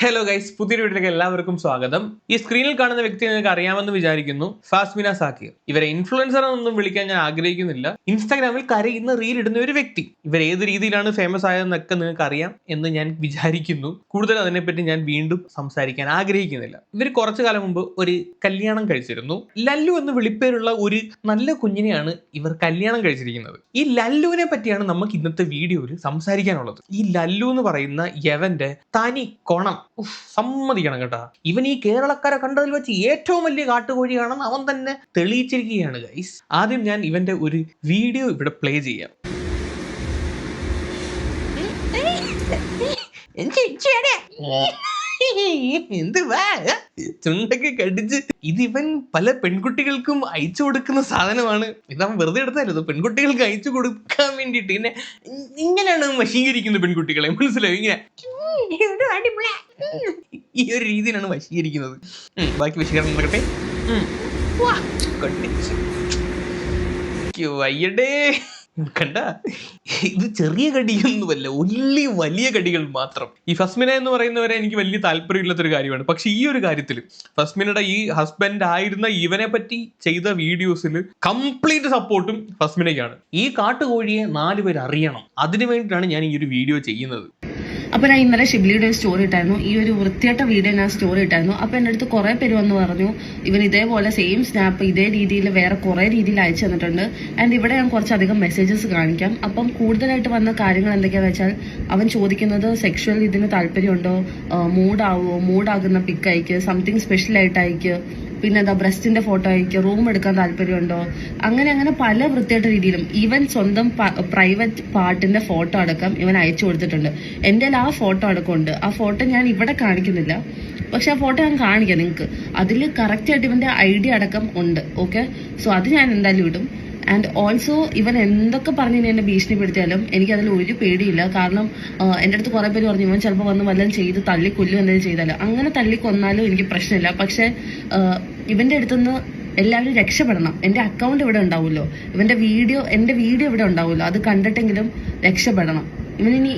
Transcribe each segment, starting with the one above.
Hello guys, പുതിയൊരു വീട്ടിലേക്ക് എല്ലാവർക്കും സ്വാഗതം. ഈ സ്ക്രീനിൽ കാണുന്ന വ്യക്തി നിങ്ങൾക്ക് അറിയാമെന്ന് വിചാരിക്കുന്നു. ഫാസ്മിന സാക്കിർ. ഇവരെ ഇൻഫ്ലുവൻസർ എന്നൊന്നും വിളിക്കാൻ ഞാൻ ആഗ്രഹിക്കുന്നില്ല. ഇൻസ്റ്റാഗ്രാമിൽ കരയുന്ന റീൽ ഇടുന്ന ഒരു വ്യക്തി. ഇവർ ഏത് രീതിയിലാണ് ഫേമസ് ആയതെന്നൊക്കെ നിങ്ങൾക്ക് അറിയാം എന്ന് ഞാൻ വിചാരിക്കുന്നു. കൂടുതൽ അതിനെപ്പറ്റി ഞാൻ വീണ്ടും സംസാരിക്കാൻ ആഗ്രഹിക്കുന്നില്ല. ഇവർ കുറച്ചു കാലം മുമ്പ് ഒരു കല്യാണം കഴിച്ചിരുന്നു. ലല്ലു എന്ന് വിളിപ്പേരുള്ള ഒരു നല്ല കുഞ്ഞിനെയാണ് ഇവർ കല്യാണം കഴിച്ചിരിക്കുന്നത്. ഈ ലല്ലുവിനെ പറ്റിയാണ് നമുക്ക് ഇന്നത്തെ വീഡിയോയിൽ സംസാരിക്കാനുള്ളത്. ഈ ലല്ലു എന്ന് പറയുന്ന യവന്റെ തനി കൊണം സമ്മതിക്കണം കേട്ടാ. ഇവൻ ഈ കേരളക്കാരെ കണ്ടതിൽ വെച്ച് ഏറ്റവും വലിയ കാട്ടുകോഴിയാണെന്ന് അവൻ തന്നെ തെളിയിച്ചിരിക്കുകയാണ് ഗൈസ്. ആദ്യം ഞാൻ ഇവന്റെ ഒരു വീഡിയോ ഇവിടെ പ്ലേ ചെയ്യാം. എന്തുവാ ചുണ്ടൊക്കെ കടിച്ച് ഇതിവൻ പല പെൺകുട്ടികൾക്കും അയച്ചു കൊടുക്കുന്ന സാധനമാണ്. ഇതവൻ വെറുതെ എടുത്താലോ, പെൺകുട്ടികൾക്ക് അയച്ചു കൊടുക്കാൻ വേണ്ടിട്ട് ഇങ്ങനെയാണ് വശീകരിക്കുന്നത് പെൺകുട്ടികളെ. മനസ്സിലായോ? ഇങ്ങനെ ഈ ഒരു രീതിയിലാണ് വശീകരിക്കുന്നത്. ബാക്കി വശീകരണം നടക്കട്ടെ. വയ്യടേ കണ്ട, ഇത് ചെറിയ കടിയൊന്നുമല്ല, ഒല്ലി വലിയ കടികൾ മാത്രം. ഈ ഫസ്മിന എന്ന് പറയുന്നവരെ എനിക്ക് വലിയ താല്പര്യമില്ലാത്തൊരു കാര്യമാണ്. പക്ഷെ ഈ ഒരു കാര്യത്തിൽ ഫസ്മിനയുടെ ഈ ഹസ്ബൻഡ് ആയിരുന്ന ഇവനെ പറ്റി ചെയ്ത വീഡിയോസിൽ കംപ്ലീറ്റ് സപ്പോർട്ടും ഫസ്മിനയ്ക്കാണ്. ഈ കാട്ടുകോഴിയെ 4 പേര് അറിയണം. അതിനു വേണ്ടിയിട്ടാണ് ഞാൻ ഈ ഒരു വീഡിയോ ചെയ്യുന്നത്. അപ്പോൾ ഞാൻ ഇന്നലെ ഷിബ്ലിയുടെ ഒരു സ്റ്റോറി ഇട്ടായിരുന്നു. ഈ ഒരു വൃത്തിയായിട്ട വീഡിയോ ഞാൻ സ്റ്റോറി ഇട്ടായിരുന്നു. അപ്പോൾ എൻ്റെ അടുത്ത് കുറേ പേര് വന്ന് പറഞ്ഞു ഇവൻ ഇതേപോലെ സെയിം സ്നാപ്പ് ഇതേ രീതിയിൽ വേറെ കുറേ രീതിയിൽ അയച്ചു തന്നിട്ടുണ്ട്. ആൻഡ് ഇവിടെ ഞാൻ കുറച്ചധികം മെസ്സേജസ് കാണിക്കാം. അപ്പം കൂടുതലായിട്ട് വന്ന കാര്യങ്ങൾ എന്തൊക്കെയാണെന്ന് വെച്ചാൽ, അവൻ ചോദിക്കുന്നത് സെക്ഷുവൽ ഇതിന് താല്പര്യമുണ്ടോ, മൂഡാകുന്ന പിക്ക് അയക്ക്, സംതിങ് സ്പെഷ്യൽ ആയിട്ട് അയക്ക്, പിന്നെ എന്താ ബ്രസ്റ്റിന്റെ ഫോട്ടോ അയക്കുക, റൂം എടുക്കാൻ താല്പര്യമുണ്ടോ, അങ്ങനെ പല വൃത്തിയായിട്ട രീതിയിലും ഈവൻ സ്വന്തം പ്രൈവറ്റ് പാർട്ടിന്റെ ഫോട്ടോ അടക്കം ഇവൻ അയച്ചു കൊടുത്തിട്ടുണ്ട്. എൻ്റെ ആ ഫോട്ടോ അടക്കമുണ്ട്. ആ ഫോട്ടോ ഞാൻ ഇവിടെ കാണിക്കുന്നില്ല, പക്ഷെ ആ ഫോട്ടോ ഞാൻ കാണിക്കാം നിങ്ങൾക്ക്. അതിൽ കറക്റ്റ് ആയിട്ട് ഇവന്റെ ഐഡി അടക്കം ഉണ്ട്. ഓക്കെ, സോ അത് ഞാൻ എന്തായാലും ഇടും. ആൻഡ് ഓൾസോ ഇവൻ എന്തൊക്കെ പറഞ്ഞ് എന്നെ ഭീഷണിപ്പെടുത്തിയാലും എനിക്കതിൽ ഒരു പേടിയില്ല. കാരണം എൻ്റെ അടുത്ത് കുറേ പേര് പറഞ്ഞു ഇവൻ ചിലപ്പോൾ വന്ന് വല്ലതും ചെയ്ത് തള്ളിക്കൊല്ലും എന്തെങ്കിലും ചെയ്താലും. അങ്ങനെ തള്ളിക്കൊന്നാലും എനിക്ക് പ്രശ്നമില്ല. പക്ഷെ ഇവന്റെ അടുത്തുനിന്ന് എല്ലാവരും രക്ഷപ്പെടണം. എൻ്റെ അക്കൗണ്ട് ഇവിടെ ഉണ്ടാവുമല്ലോ, എൻ്റെ വീഡിയോ ഇവിടെ ഉണ്ടാവുമല്ലോ, അത് കണ്ടിട്ടെങ്കിലും രക്ഷപ്പെടണം.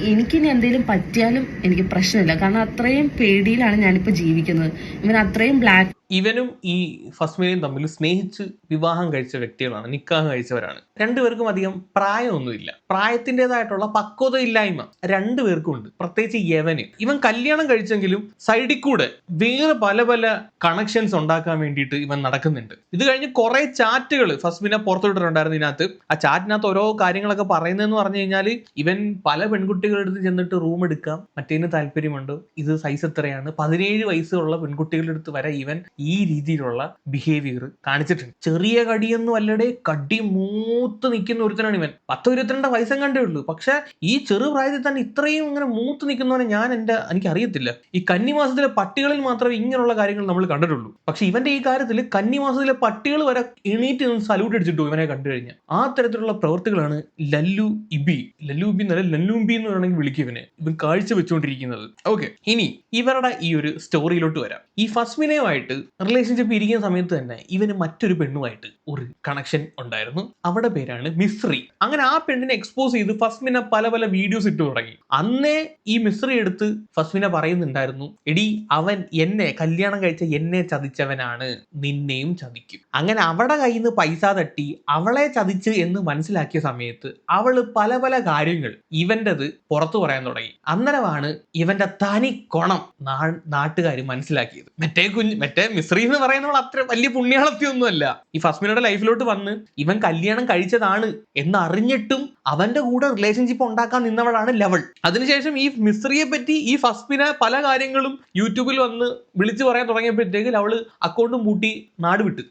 എനിക്കിനി എന്തെങ്കിലും പറ്റിയാലും എനിക്ക് പ്രശ്നമില്ല. കാരണം അത്രയും പേടിയിലാണ് ഞാനിപ്പോൾ ജീവിക്കുന്നത്. ഇവൻ അത്രയും ബ്ലാക്ക്. ഇവനും ഈ ഫസ്മിനയും തമ്മിൽ സ്നേഹിച്ച് വിവാഹം കഴിച്ച വ്യക്തികളാണ്, നിക്കാഹ് കഴിച്ചവരാണ്. രണ്ടുപേർക്കും അധികം പ്രായമൊന്നുമില്ല. പ്രായത്തിൻ്റെതായിട്ടുള്ള പക്വതയില്ലായ്മ രണ്ടുപേർക്കും ഉണ്ട്. പ്രത്യേകിച്ച് ഇവൻ കല്യാണം കഴിച്ചെങ്കിലും സൈഡിൽ കൂടെ വേറെ പല പല കണക്ഷൻസ് ഉണ്ടാക്കാൻ വേണ്ടിയിട്ട് ഇവൻ നടക്കുന്നുണ്ട്. ഇത് കഴിഞ്ഞ് കുറെ ചാറ്റുകൾ ഫസ്മിന പുറത്തുവിട്ടിട്ടുണ്ടായിരുന്നു. ഇതിനകത്ത് ആ ചാറ്റിനകത്ത് ഓരോ കാര്യങ്ങളൊക്കെ പറയുന്നതെന്ന് പറഞ്ഞു കഴിഞ്ഞാൽ, ഇവൻ പല പെൺകുട്ടികളുടെ അടുത്ത് ചെന്നിട്ട് റൂം എടുക്കാം, മറ്റേതിന് താല്പര്യമുണ്ട്, ഇത് സൈസ് എത്രയാണ്, 17 വയസ്സുള്ള പെൺകുട്ടികളുടെ അടുത്ത് വരെ ഇവൻ ഈ രീതിയിലുള്ള ബിഹേവിയർ കാണിച്ചിട്ടുണ്ട്. ചെറിയ കടിയൊന്നും അല്ലടെ, കടി മൂത്ത് നിൽക്കുന്ന ഒരുത്തനാണ് ഇവൻ. 10-22 വയസ്സം കണ്ടേ ഉള്ളൂ. പക്ഷെ ഈ ചെറുപ്രായത്തിൽ തന്നെ ഇത്രയും ഇങ്ങനെ മൂത്ത് നിൽക്കുന്നവനെ എനിക്ക് അറിയത്തില്ല. ഈ കന്നിമാസത്തിലെ പട്ടികളിൽ മാത്രമേ ഇങ്ങനെയുള്ള കാര്യങ്ങൾ നമ്മൾ കണ്ടിട്ടുള്ളൂ. പക്ഷെ ഇവന്റെ ഈ കാര്യത്തിൽ കന്നിമാസത്തിലെ പട്ടികൾ വരെ എണീറ്റ് നിന്ന് സല്യൂട്ട് അടിച്ചിട്ടു ഇവനെ കണ്ടു കഴിഞ്ഞാൽ. ആ തരത്തിലുള്ള പ്രവൃത്തികളാണ് ലല്ലു ഇബി എന്നല്ല, ലല്ലുംബി എന്ന് വേണമെങ്കിൽ വിളിക്കും ഇവൻ കാഴ്ച വെച്ചുകൊണ്ടിരിക്കുന്നത്. ഓക്കെ, ഇനി ഇവരുടെ ഈ ഒരു സ്റ്റോറിയിലോട്ട് വരാം. ഈ ഫസ്മിനയുമായിട്ട് റിലേഷൻഷിപ്പ് ഇരിക്കുന്ന സമയത്ത് തന്നെ ഇവന് മറ്റൊരു പെണ്ണുമായിട്ട് ഒരു കണക്ഷൻ ഉണ്ടായിരുന്നു. അവിടെ പേരാണ് മിസ്രി. അങ്ങനെ ആ പെണ്ണിനെ എക്സ്പോസ് ചെയ്ത് ഫസ്മിന പല പല വീഡിയോസ് ഇട്ട് തുടങ്ങി. അന്നേ ഈ മിസ്രി എടുത്ത് ഫസ്മിന പറയുന്നുണ്ടായിരുന്നു, എടി അവൻ കല്യാണം കഴിച്ച എന്നെ ചതിച്ചവനാണ്, നിന്നെയും ചതിക്കും. അങ്ങനെ അവളുടെ കയ്യിൽ നിന്ന് പൈസ തട്ടി അവളെ ചതിച്ച് എന്ന് മനസ്സിലാക്കിയ സമയത്ത് അവള് പല പല കാര്യങ്ങൾ ഇവന്റത് പുറത്തു പറയാൻ തുടങ്ങി. അന്നേരമാണ് ഇവന്റെ തനി കൊണം നാട്ടുകാർ മനസ്സിലാക്കിയത്. മറ്റേ മിസ്രി എന്ന് പറയുന്നവൾ അത്ര വലിയ പുണ്യാളത്തിയൊന്നുമല്ല. ഈ ഫസ്മിനയുടെ ലൈഫിലോട്ട് വന്ന് ഇവൻ കല്യാണം കഴിച്ചതാണ് എന്നറിഞ്ഞിട്ടും അവന്റെ കൂടെ റിലേഷൻഷിപ്പ് ഉണ്ടാക്കാൻ നിന്നവളാണ് ലവൾ. അതിനുശേഷം ഈ മിസ്രിയെ പറ്റി ഈ ഫസ്മിന പല കാര്യങ്ങളും യൂട്യൂബിൽ വന്ന് വിളിച്ചു പറയാൻ തുടങ്ങിയപ്പോഴത്തേക്ക് അവള് അക്കൗണ്ടും പൂട്ടി നാട് വിട്ട്.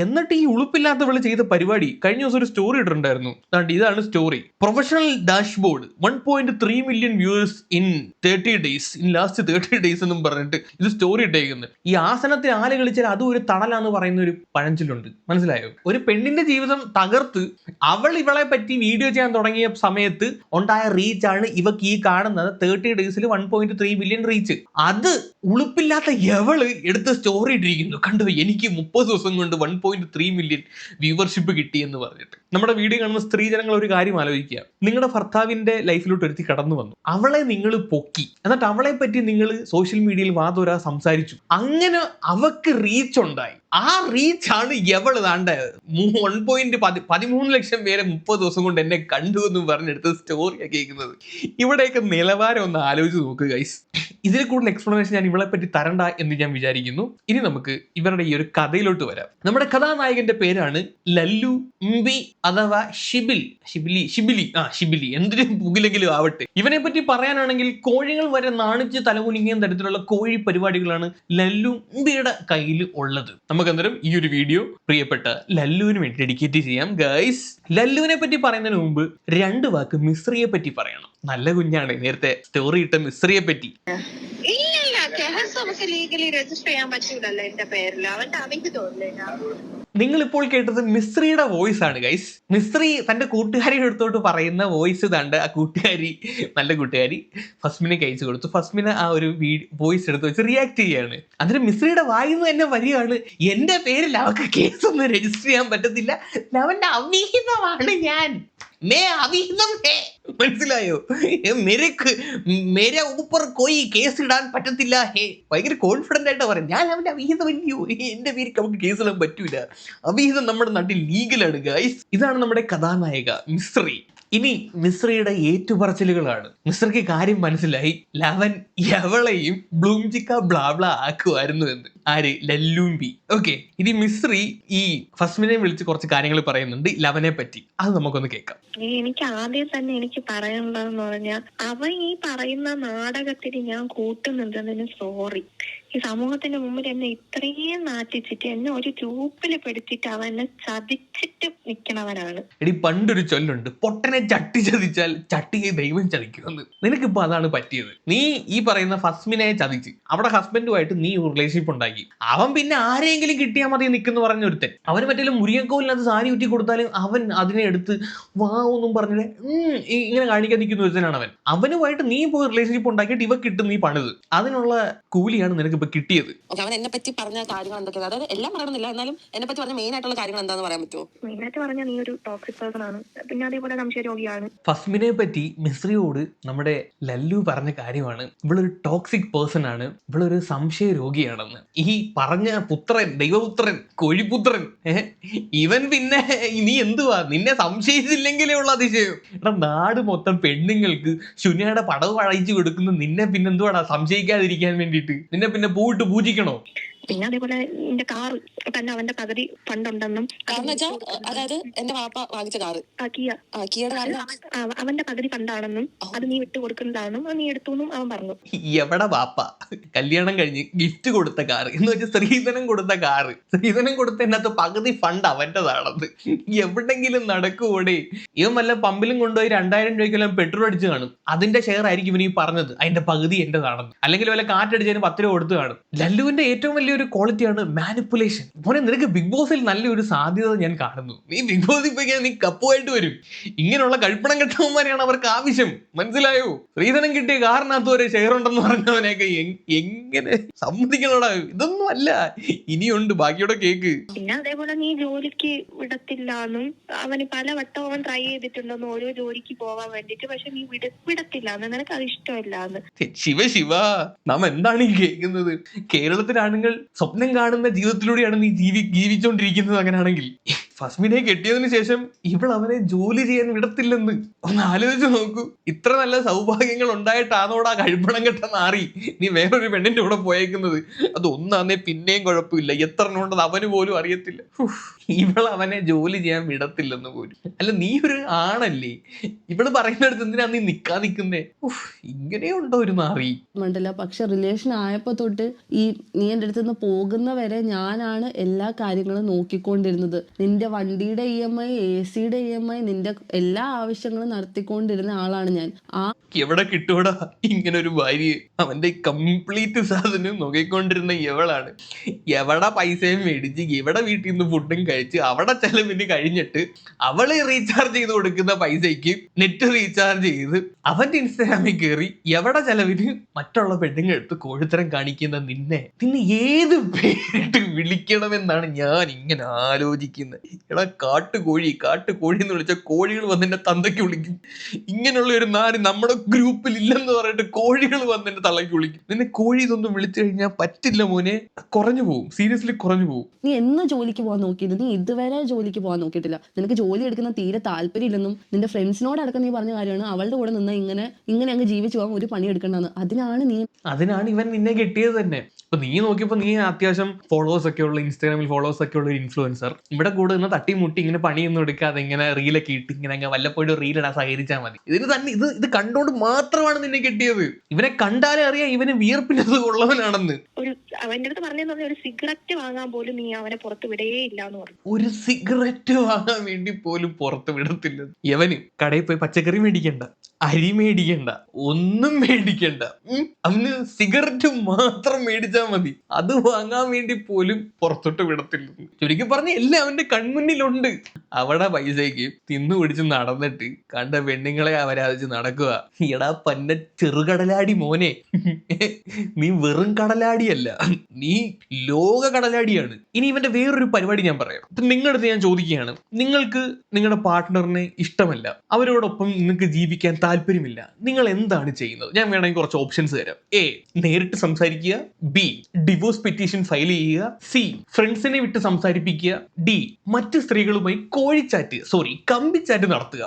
എന്നിട്ട് ഈ ഉളുപ്പില്ലാത്തവള് ചെയ്ത പരിപാടി കഴിഞ്ഞ ദിവസം ഒരു സ്റ്റോറി ഇട്ടിട്ടുണ്ടായിരുന്നു. ഇതാണ് story. Professional dashboard 1.3 million viewers in 30 days in last 30 days എന്നും പറഞ്ഞിട്ട് ഇത് സ്റ്റോറി ഇട്ടേക്കുന്നത്. ഈ ആസനത്തിൽ ആല് കളിച്ചാൽ അതും ഒരു തണലാന്ന് പറയുന്ന ഒരു പഴഞ്ചൊല്ലുണ്ട്. മനസ്സിലായോ? ഒരു പെണ്ണിന്റെ ജീവിതം തകർത്ത് അവൾ ഇവളെ പറ്റി വീഡിയോ ചെയ്യാൻ തുടങ്ങിയ സമയത്ത് ഉണ്ടായ റീച്ചാണ് ഇവക്ക് ഈ കാണുന്നത്. 30 ഡേയ്സിൽ 1.3 മില്യൺ റീച്ച്. അത് ഉളുപ്പില്ലാത്ത എവള് എടുത്ത സ്റ്റോറി ഇട്ടിരിക്കുന്നു, കണ്ടോ എനിക്ക് 30 ദിവസം കൊണ്ട് 1.3 മില്യൺ വ്യൂവർഷിപ്പ് കിട്ടിയെന്ന് പറഞ്ഞിട്ട്. നമ്മുടെ വീഡിയോ കാണുന്ന സ്ത്രീജനങ്ങൾ ഒരു കാര്യം ആലോചിക്കുക. നിങ്ങളുടെ ഭർത്താവിന്റെ ലൈഫിലോട്ട് ഒരുത്തി കടന്നു വന്നു, അവളെ നിങ്ങൾ പൊക്കി, എന്നിട്ട് അവളെ പറ്റി നിങ്ങൾ സോഷ്യൽ മീഡിയയിൽ വാതോരാ സംസാരിച്ചു, അങ്ങനെ അവക്ക് റീച്ച് ഉണ്ടായി. ആ റീച്ചാണ് എവള് താണ്ട 1.13 ലക്ഷം പേരെ 30 ദിവസം കൊണ്ട് എന്നെ കണ്ടു എന്ന് പറഞ്ഞെടുത്ത് സ്റ്റോറിയാ കേൾക്കുന്നത്. ഇവിടെയൊക്കെ നിലവാരം ഒന്ന് ആലോചിച്ച് നോക്കുക ഗൈസ്. ഇതിൽ കൂടുതൽ എക്സ്പ്ലനേഷൻ ഞാൻ ഇവളെ പറ്റി തരണ്ട എന്ന് ഞാൻ വിചാരിക്കുന്നു. ഇനി നമുക്ക് ഇവരുടെ ഈ ഒരു കഥയിലോട്ട് വരാം. നമ്മുടെ കഥാനായകന്റെ പേരാണ് ലല്ലു ഉംബി അഥവാ ഷിബിലി എന്തൊരു പുകിലെങ്കിലും ആവട്ടെ. ഇവനെ പറ്റി പറയാനാണെങ്കിൽ കോഴികൾ വരെ നാണിച്ച് തലകുനിങ്ങിയ തരത്തിലുള്ള കോഴി പരിപാടികളാണ് ലല്ലു ഉംബിയുടെ കയ്യിൽ ഉള്ളത്. നമുക്ക് അന്നേരം ഈ ഒരു വീഡിയോ പ്രിയപ്പെട്ട ലല്ലുവിന് വേണ്ടി ഡെഡിക്കേറ്റ് ചെയ്യാം ഗൈസ്. ലല്ലുവിനെ പറ്റി പറയുന്നതിന് മുമ്പ് 2 വാക്ക് മിശ്രിയെ പറ്റി പറയണം. നല്ല കുഞ്ഞാണ്, നേരത്തെ സ്റ്റോറി ഇട്ട മിശ്രിയെ പറ്റി. നിങ്ങൾ ഇപ്പോൾ കേട്ടത് മിശ്രിയുടെ വോയിസ് ആണ് ഗൈസ്. മിശ്രി തന്റെ കൂട്ടുകാരിയുടെ അടുത്തോട്ട് പറയുന്ന വോയിസ് ഇതാണ്ട്. ആ കൂട്ടുകാരി, നല്ല കൂട്ടുകാരി, ഫസ്മിനയ്ക്ക് അയച്ചു കൊടുത്തു. ഫസ്മിന ആ ഒരു വോയിസ് എടുത്ത് വെച്ച് റിയാക്ട് ചെയ്യാണ്. അതിന് മിശ്രിയുടെ വായിന്ന് തന്നെ വരികയാണ്, എന്റെ പേരിൽ അവർക്ക് കേസൊന്നും രജിസ്റ്റർ ചെയ്യാൻ പറ്റത്തില്ല, അവന്റെ അവിഹിതമാണ് ഞാൻ, മനസ്സിലായോ? മേരെ ഊപ്പർ കോയി കേസ് ഇടാൻ പറ്റത്തില്ല ഹേ. ഭയങ്കര കോൺഫിഡന്റ് ആയിട്ട് പറയും, ഞാൻ അവന്റെ അവിഹിതം ഇല്ലയോ, എന്റെ പേര് നമുക്ക് കേസ് ഇടാൻ പറ്റൂല, അവിഹിതം നമ്മുടെ നാട്ടിൽ ലീഗലാണ് ഗൈസ്. ഇതാണ് നമ്മുടെ കഥാനായിക മിശ്രി. ഇനി മിശ്രിയുടെ ഏറ്റുപറച്ചിലുകളാണ്. മിശ്രിക്ക് കാര്യം മനസ്സിലായി, ലവൻ എവളെയും ബ്ലൂംചിക്ക ബ്ലാബ്ല ആക്കുമായിരുന്നു എന്ന്. ആര്? ലല്ലൂമ്പി. ഓക്കെ, ഇനി മിശ്രി ഈ ഫസ്മിനെ വിളിച്ച് കുറച്ച് കാര്യങ്ങൾ പറയുന്നുണ്ട് ലവനെ പറ്റി. അത് നമുക്കൊന്ന് കേൾക്കാം. എനിക്ക് ആദ്യം തന്നെ എനിക്ക് പറയാനുള്ളതെന്ന് പറഞ്ഞാൽ, അവൻ ഈ പറയുന്ന നാടകത്തിന് ഞാൻ കൂട്ടുന്നുണ്ടെന്നതിന് സോറി. ഈ സമൂഹത്തിന്റെ മുമ്പിൽ എന്നെ ഇത്രയും നാട്ടിച്ചിട്ട് എന്നെ ഒരു ഗ്രൂപ്പിൽ പെടുത്തിട്ട് അവൻ എന്നെ ചതിച്ചിട്ട് നിൽക്കണവനാണ്. എടി പണ്ടൊരു ചൊല്ലുണ്ട്, പൊട്ടനെ ചട്ടി ചതിച്ചാൽ ചട്ടിയെ ദൈവം ചതിക്കുമെന്ന്. നിനക്കിപ്പോ അതാണ് പറ്റിയത്. നീ ഈ പറയുന്ന ഫസ്മിനെ ചതിച്ച് അവിടെ ഹസ്ബൻഡുമായിട്ട് നീ റിലേഷൻഷിപ്പ് ഉണ്ടാക്കി. അവൻ പിന്നെ ആരെങ്കിലും കിട്ടിയാൽ മതി നിൽക്കുന്നു പറഞ്ഞ ഒരുത്തൻ. അവന് മറ്റേ മുരിയക്കോലിനകത്ത് സാരി ഊറ്റി കൊടുത്താലും അവൻ അതിനെ എടുത്ത് ഒന്നും പറഞ്ഞിട്ട് ഇങ്ങനെ കാണിക്കാൻ നിൽക്കുന്ന ഒരുത്തനാണ് അവൻ. അവനുമായിട്ട് നീ പോയി റിലേഷൻഷിപ്പ് ഉണ്ടാക്കിയിട്ട് ഇവ കിട്ടും നീ പണിത്. അതിനുള്ള കൂലിയാണ് നിനക്ക് ഇപ്പൊ കിട്ടിയത്. അവൻ എന്നെ പറ്റി പറഞ്ഞ കാര്യങ്ങൾ എന്തൊക്കെയാണ്, അതായത് എല്ലാം പറയണമെന്നില്ല, എന്നാലും എന്നെ പറ്റി പറഞ്ഞ മെയിൻ ആയിട്ടുള്ള കാര്യങ്ങൾ എന്താണെന്ന് പറയാൻ പറ്റുമോ? മെയിൻ ആയിട്ട് പറഞ്ഞാൽ നീ ഒരു ടോക്സിക് പേഴ്സൺ ആണ്, പിന്നെ അതേപോലെ സംശയരോഗിയാണ്. ഫസ്മിനെ പറ്റി മിശ്രിയോട് നമ്മുടെ ലല്ലു പറഞ്ഞ കാര്യമാണ്, ഇവളൊരു ടോക്സിക് പേഴ്സൺ ആണ്, ഇവളൊരു സംശയ രോഗിയാണെന്ന്. ഈ പറഞ്ഞ പുത്രൻ, ദൈവപുത്രൻ, കോഴിപുത്രൻ, ഇവൻ പിന്നെ നീ എന്തുവാ, നിന്നെ സംശയിച്ചില്ലെങ്കിലേ ഉള്ള അതിശയം. എടാ നാട് മൊത്തം പെണ്ണുങ്ങൾക്ക് ശുനിയുടെ പടവ് അഴിച്ചു കൊടുക്കുന്ന നിന്നെ പിന്നെന്തുവാടാ സംശയിക്കാതിരിക്കാൻ വേണ്ടിയിട്ട്? നിന്നെ പിന്നെ പോയിട്ട് പൂജിക്കണോ? പിന്നെ അതേപോലെ നിന്റെ കാർ തന്നെ അവന്റെ പകുതി ഫണ്ടുണ്ടെന്നും, അതായത് എന്റെ വാപ്പ വാങ്ങിച്ച കാറ് അവന്റെ പകുതി ഫണ്ടാണെന്നും അത് നീ വിട്ടു കൊടുക്കുന്നതാണെന്നും നീ എടുത്തുന്നും അവൻ പറഞ്ഞു. എവിടെ വാപ്പ കല്യാണം കഴിഞ്ഞ് ഗിഫ്റ്റ് കൊടുത്ത കാറ് എന്ന് വെച്ചാൽ സ്ത്രീധനം കൊടുത്ത കാറ്, സ്ത്രീധനം കൊടുത്തതിനകത്ത് പകുതി ഫണ്ട് അവന്റേതാണെന്ന് എവിടെങ്കിലും നടക്കൂടെ? ഇവൻ വല്ല പമ്പിലും കൊണ്ടുപോയി 2000 രൂപയ്ക്കെല്ലാം പെട്രോൾ അടിച്ച് കാണും, അതിന്റെ ഷെയർ ആയിരിക്കും ഇവൻ ഈ പറഞ്ഞത്, അതിന്റെ പകുതി എന്റേതാണെന്ന്. അല്ലെങ്കിൽ വല്ല കാറ്റടിച്ചതിന് 10 രൂപ കൊടുത്ത് കാണും. ലല്ലുവിന്റെ ഏറ്റവും വലിയൊരു ക്വാളിറ്റിയാണ് മാനിപ്പുലേഷൻ. മോനെ നിനക്ക് ബിഗ് ബോസിൽ നല്ലൊരു സാധ്യത ഞാൻ കാണുന്നു. നീ ബിഗ് ബോസിൽ പോയി നീ കപ്പുമായിട്ട് വരും. ഇങ്ങനെയുള്ള കൽപ്പണം കെട്ടവന്മാരെയാണ് അവർക്ക് ആവശ്യം, മനസ്സിലായോ? സ്ത്രീധനം കിട്ടിയ കാറിനകത്ത് വരെ ഷെയർ ഉണ്ടെന്ന് പറഞ്ഞവനെയൊക്കെ എങ്ങനെ സമ്മതിക്കണോടാ? ഇതൊന്നും അല്ല, ഇനിയുണ്ട്, ബാക്കിയോടെ കേക്ക്. പിന്നെ അതേപോലെ നീ ജോലിക്ക് വിടത്തില്ലാന്നും, അവന് പലവട്ടം അവൻ ട്രൈ ചെയ്തിട്ടുണ്ടെന്ന് ഓരോ ജോലിക്ക് പോവാൻ വേണ്ടിട്ട്, പക്ഷെ നീ വിടത്തില്ലാന്ന്, നിനക്ക് അത് ഇഷ്ടമില്ലാന്ന്. ശിവ നാം എന്താണ് ഈ കേൾക്കുന്നത്? കേരളത്തിലാണുങ്ങൾ സ്വപ്നം കാണുന്ന ജീവിതത്തിലൂടെയാണ് നീ ജീവിച്ചോണ്ടിരിക്കുന്നത്. അങ്ങനെയാണെങ്കിൽ ഫസ്മിനെ കെട്ടിയതിനു ശേഷം ഇവൾ അവനെ ജോലി ചെയ്യാൻ വിടത്തില്ലെന്ന് ഒന്ന് ആലോചിച്ച് നോക്കൂ. ഇത്ര നല്ല സൗഭാഗ്യങ്ങൾ ഉണ്ടായിട്ടാണോടാ കഴിപ്പണം കെട്ട നാറി നീ വേറൊരു പെണ്ണിന്റെ കൂടെ പോയേക്കുന്നത്? അത് ഒന്നാന്നേ പിന്നെയും കുഴപ്പമില്ല, എത്ര ഉണ്ടെന്ന് അവന് പോലും അറിയത്തില്ല. ഇവൾ അവനെ ജോലി ചെയ്യാൻ വിടത്തില്ലെന്ന് പോലും. അല്ല നീ ഒരു ആണല്ലേ, ഇവള് പറയുന്നിടത്ത് എന്തിനാ നീ നിൽക്കുന്നേ? ഇങ്ങനെയുണ്ടോ ഒരു നാറി? മണ്ടല്ല, പക്ഷെ റിലേഷൻ ആയപ്പോ തൊട്ട് ഈ നീ എൻ്റെ അടുത്ത് നിന്ന് പോകുന്ന വരെ ഞാനാണ് എല്ലാ കാര്യങ്ങളും നോക്കിക്കൊണ്ടിരുന്നത്. നിന്റെ വണ്ടിയുടെ EMI, AC-യുടെ EMI, നിന്റെ എല്ലാ ആവശ്യങ്ങളും നടത്തിക്കൊണ്ടിരുന്ന ആളാണ് ഞാൻ. എവിടെ കിട്ടൂടാ ഇങ്ങനെ ഒരു ഭാര്യ? അവന്റെ കംപ്ലീറ്റ് സാധനം നോക്കിക്കൊണ്ടിരുന്ന എവളാണ്. എവിടെ പൈസയും മേടിച്ച്, എവിടെ വീട്ടിൽ നിന്ന് ഫുഡും കഴിച്ച്, അവിടെ ചെലവിന് കഴിഞ്ഞിട്ട് അവള് റീചാർജ് ചെയ്ത് കൊടുക്കുന്ന പൈസയ്ക്ക് നെറ്റ് റീചാർജ് ചെയ്ത് അവന്റെ ഇൻസ്റ്റാഗ്രാമിൽ കയറി എവിടെ ചെലവിന് മറ്റുള്ള പെണ്ണുങ്ങൾ എടുത്ത് കോഴിത്തരം കാണിക്കുന്ന നിന്നെ ഏത് പേരിട്ട് വിളിക്കണമെന്നാണ് ഞാൻ ഇങ്ങനെ ആലോചിക്കുന്നത്. എടാ കാട്ടുകോഴി എന്ന് വിളിച്ച കോഴികൾ വന്ന് എന്റെ തന്തയ്ക്ക് വിളിക്കും. ഇങ്ങനെയുള്ള ഒരു നാട് നമ്മുടെ ഗ്രൂപ്പിൽ ഇല്ലെന്ന് പറഞ്ഞിട്ട് കോഴികൾ വന്ന് എന്റെ തള്ളയ്ക്ക് വിളിക്കും. നിന്നെ കോഴി ഇതൊന്നും വിളിച്ചു കഴിഞ്ഞാൽ പറ്റില്ല മോനെ, കുറഞ്ഞു പോകും, സീരിയസ്ലി കുറഞ്ഞു പോകും. നീ എന്ന് ജോലിക്ക് പോകാൻ നോക്കിയത്? നീ ഇതുവരെ ജോലിക്ക് പോകാൻ നോക്കിയിട്ടില്ല. നിനക്ക് ജോലി എടുക്കുന്ന തീരെ താല്പര്യമില്ലെന്നും നിന്റെ ഫ്രണ്ട്സിനോട് അടക്കം നീ പറഞ്ഞ കാര്യമാണ് അവളുടെ കൂടെ നിന്ന് ഇങ്ങനെ അങ്ങ് ജീവിച്ചു പോകാൻ ഒരു പണി എടുക്കണ്ടെന്ന്. അതിനാണ് ഇവൻ നിന്നെ കെട്ടിയത് തന്നെ. ഇപ്പൊ നീ നോക്കിയപ്പോ നീ അത്യാവശ്യം ഫോളോവേഴ്സ് ഒക്കെ ഉള്ള, ഇൻസ്റ്റാഗ്രാമിൽ ഫോളോവേഴ്സ് ഒക്കെ ഉള്ള ഒരു ഇൻഫ്ലുവൻസർ. ഇവിടെ കൂടെ നിന്ന് തട്ടിമുട്ടി ഇങ്ങനെ പണിയൊന്നും എടുക്കാതെ ഇങ്ങനെ റീലൊക്കെ ഇട്ട് ഇങ്ങനെ വല്ലപ്പോഴും റീൽ ഇടാൻ സഹകരിച്ചാൽ മതി. ഇതിന് തന്നെ ഇത് കണ്ടോണ്ട് മാത്രമാണ് നിന്നെ കെട്ടിയത്. ഇവനെ കണ്ടാലേ അറിയാം ഇവന് വിയർപ്പിനത് ഉള്ളവനാണെന്ന്. അവന്റെ അടുത്ത് പറഞ്ഞെന്ന് പറഞ്ഞ ഒരു സിഗരറ്റ് വാങ്ങാൻ പോലും നീ അവനെ പുറത്ത് വിടേയില്ല എന്ന് പറഞ്ഞു. ഒരു സിഗരറ്റ് വാങ്ങാൻ വേണ്ടി പോലും പുറത്ത് വിടത്തില്ല. യവന് കടയിൽ പോയി പച്ചക്കറി മേടിക്കണ്ട, അരി മേടിക്കണ്ട, ഒന്നും മേടിക്കണ്ട. അവന് സിഗരറ്റ് മാത്രം മേടിച്ചാൽ മതി. അത് വാങ്ങാൻ വേണ്ടി പോലും പുറത്തോട്ട് വിടത്തില്ല. ചുരുക്കി പറഞ്ഞ എല്ലാം അവന്റെ കൺമുന്നിലുണ്ട്. അവിടെ പൈസയ്ക്ക് തിന്നു പിടിച്ച് നടന്നിട്ട് കണ്ട പെണ്ണുങ്ങളെ അവരാധിച്ച് നടക്കുക. എടാ പന്ന ചെറുകടലാടി മോനെ, നീ വെറും കടലാടിയല്ല, നീ ലോക കടലാടിയാണ്. ഇനി ഇവന്റെ വേറൊരു പരിപാടി ഞാൻ പറയാം. ഇപ്പൊ നിങ്ങളുടെ അടുത്ത് ഞാൻ ചോദിക്കുകയാണ്, നിങ്ങൾക്ക് നിങ്ങളുടെ പാർട്ട്ണറിനെ ഇഷ്ടമല്ല, അവരോടൊപ്പം നിങ്ങൾക്ക് ജീവിക്കാൻ താല്പര്യമില്ല, നിങ്ങൾ എന്താണ് ചെയ്യുന്നത്? ഞാൻ വേണമെങ്കിൽ കുറച്ച് ഓപ്ഷൻസ് തരാം. എ, നേരിട്ട് സംസാരിക്കുക. ബി, ഡിവോഴ്സ് പെറ്റീഷൻ ഫയൽ ചെയ്യുക. സി, ഫ്രണ്ട്സിനെ വിട്ട് സംസാരിപ്പിക്കുക. ഡി, മറ്റ് സ്ത്രീകളുമായി കമ്പിച്ചാറ്റ് നടത്തുക.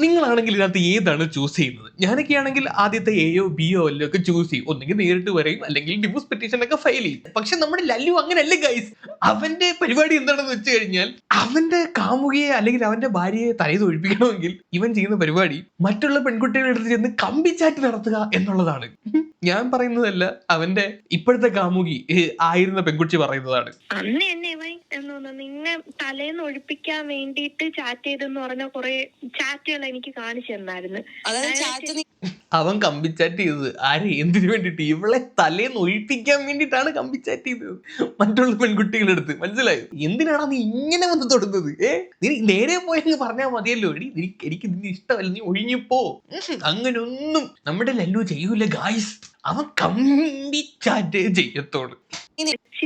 നിങ്ങളാണെങ്കിൽ ഇതിനകത്ത് ഏതാണ് ചൂസ് ചെയ്യുന്നത്? ഞാനൊക്കെ ആണെങ്കിൽ ആദ്യത്തെ എയോ ബിയോ അല്ലോ ഒക്കെ ചൂസ് ചെയ്യും. ഒന്നെങ്കിൽ നേരിട്ട് വരെയും അല്ലെങ്കിൽ ഡിവോഴ്സ് പെറ്റീഷൻ ഒക്കെ ഫയൽ ചെയ്യും. പക്ഷെ നമ്മുടെ ലല്ലു അങ്ങനല്ല ഗൈസ്. അവന്റെ പരിപാടി എന്താണെന്ന് വെച്ച് കഴിഞ്ഞാൽ, അവന്റെ കാമുകിയെ അല്ലെങ്കിൽ അവന്റെ ഭാര്യയെ തലയിതൊഴിപ്പിക്കണമെങ്കിൽ ഇവൻ ചെയ്യുന്ന പരിപാടി മറ്റുള്ള പെൺകുട്ടികളുടെ അടുത്ത് ചെന്ന് കമ്പിച്ചാറ്റ് നടത്തുക എന്നുള്ളതാണ്. ഞാൻ പറയുന്നതല്ല, അവന്റെ ഇപ്പോഴത്തെ കാമുകി ആയിരുന്ന പെൺകുട്ടി പറയുന്നതാണ്. അന്ന് എന്നെ നിന്നെ തലേന്ന് ഒഴിപ്പിക്കാൻ വേണ്ടിയിട്ട് ചാറ്റ് ചെയ്തെന്ന് പറഞ്ഞ കുറെ ചാറ്റുകൾ എനിക്ക് കാണിച്ചു തന്നായിരുന്നു. അവൻ കമ്പിച്ചാറ്റ് ചെയ്തത് ആരെ എന്തിനു വേണ്ടിട്ട്? ഇവളെ തലേന്ന് ഒഴിപ്പിക്കാൻ വേണ്ടിയിട്ടാണ് കമ്പിച്ചാറ്റ് ചെയ്തത് മറ്റുള്ള പെൺകുട്ടികളുടെ അടുത്ത്. മനസ്സിലായോ? എന്തിനാണ് നീ ഇങ്ങനെ വന്ന് തൊടുന്നത്? നീ നേരെ പോയെന്ന് പറഞ്ഞാൽ മതിയല്ലോ. എനിക്ക് നിന്നെ ഇഷ്ടമല്ല, നീ ഒഴിഞ്ഞിപ്പോ. അങ്ങനൊന്നും നമ്മുടെ ലല്ലു ചെയ്യൂല ഗായ്സ്. അവൻ കമ്പിച്ചാറ്റേ ചെയ്യത്തോളൂ.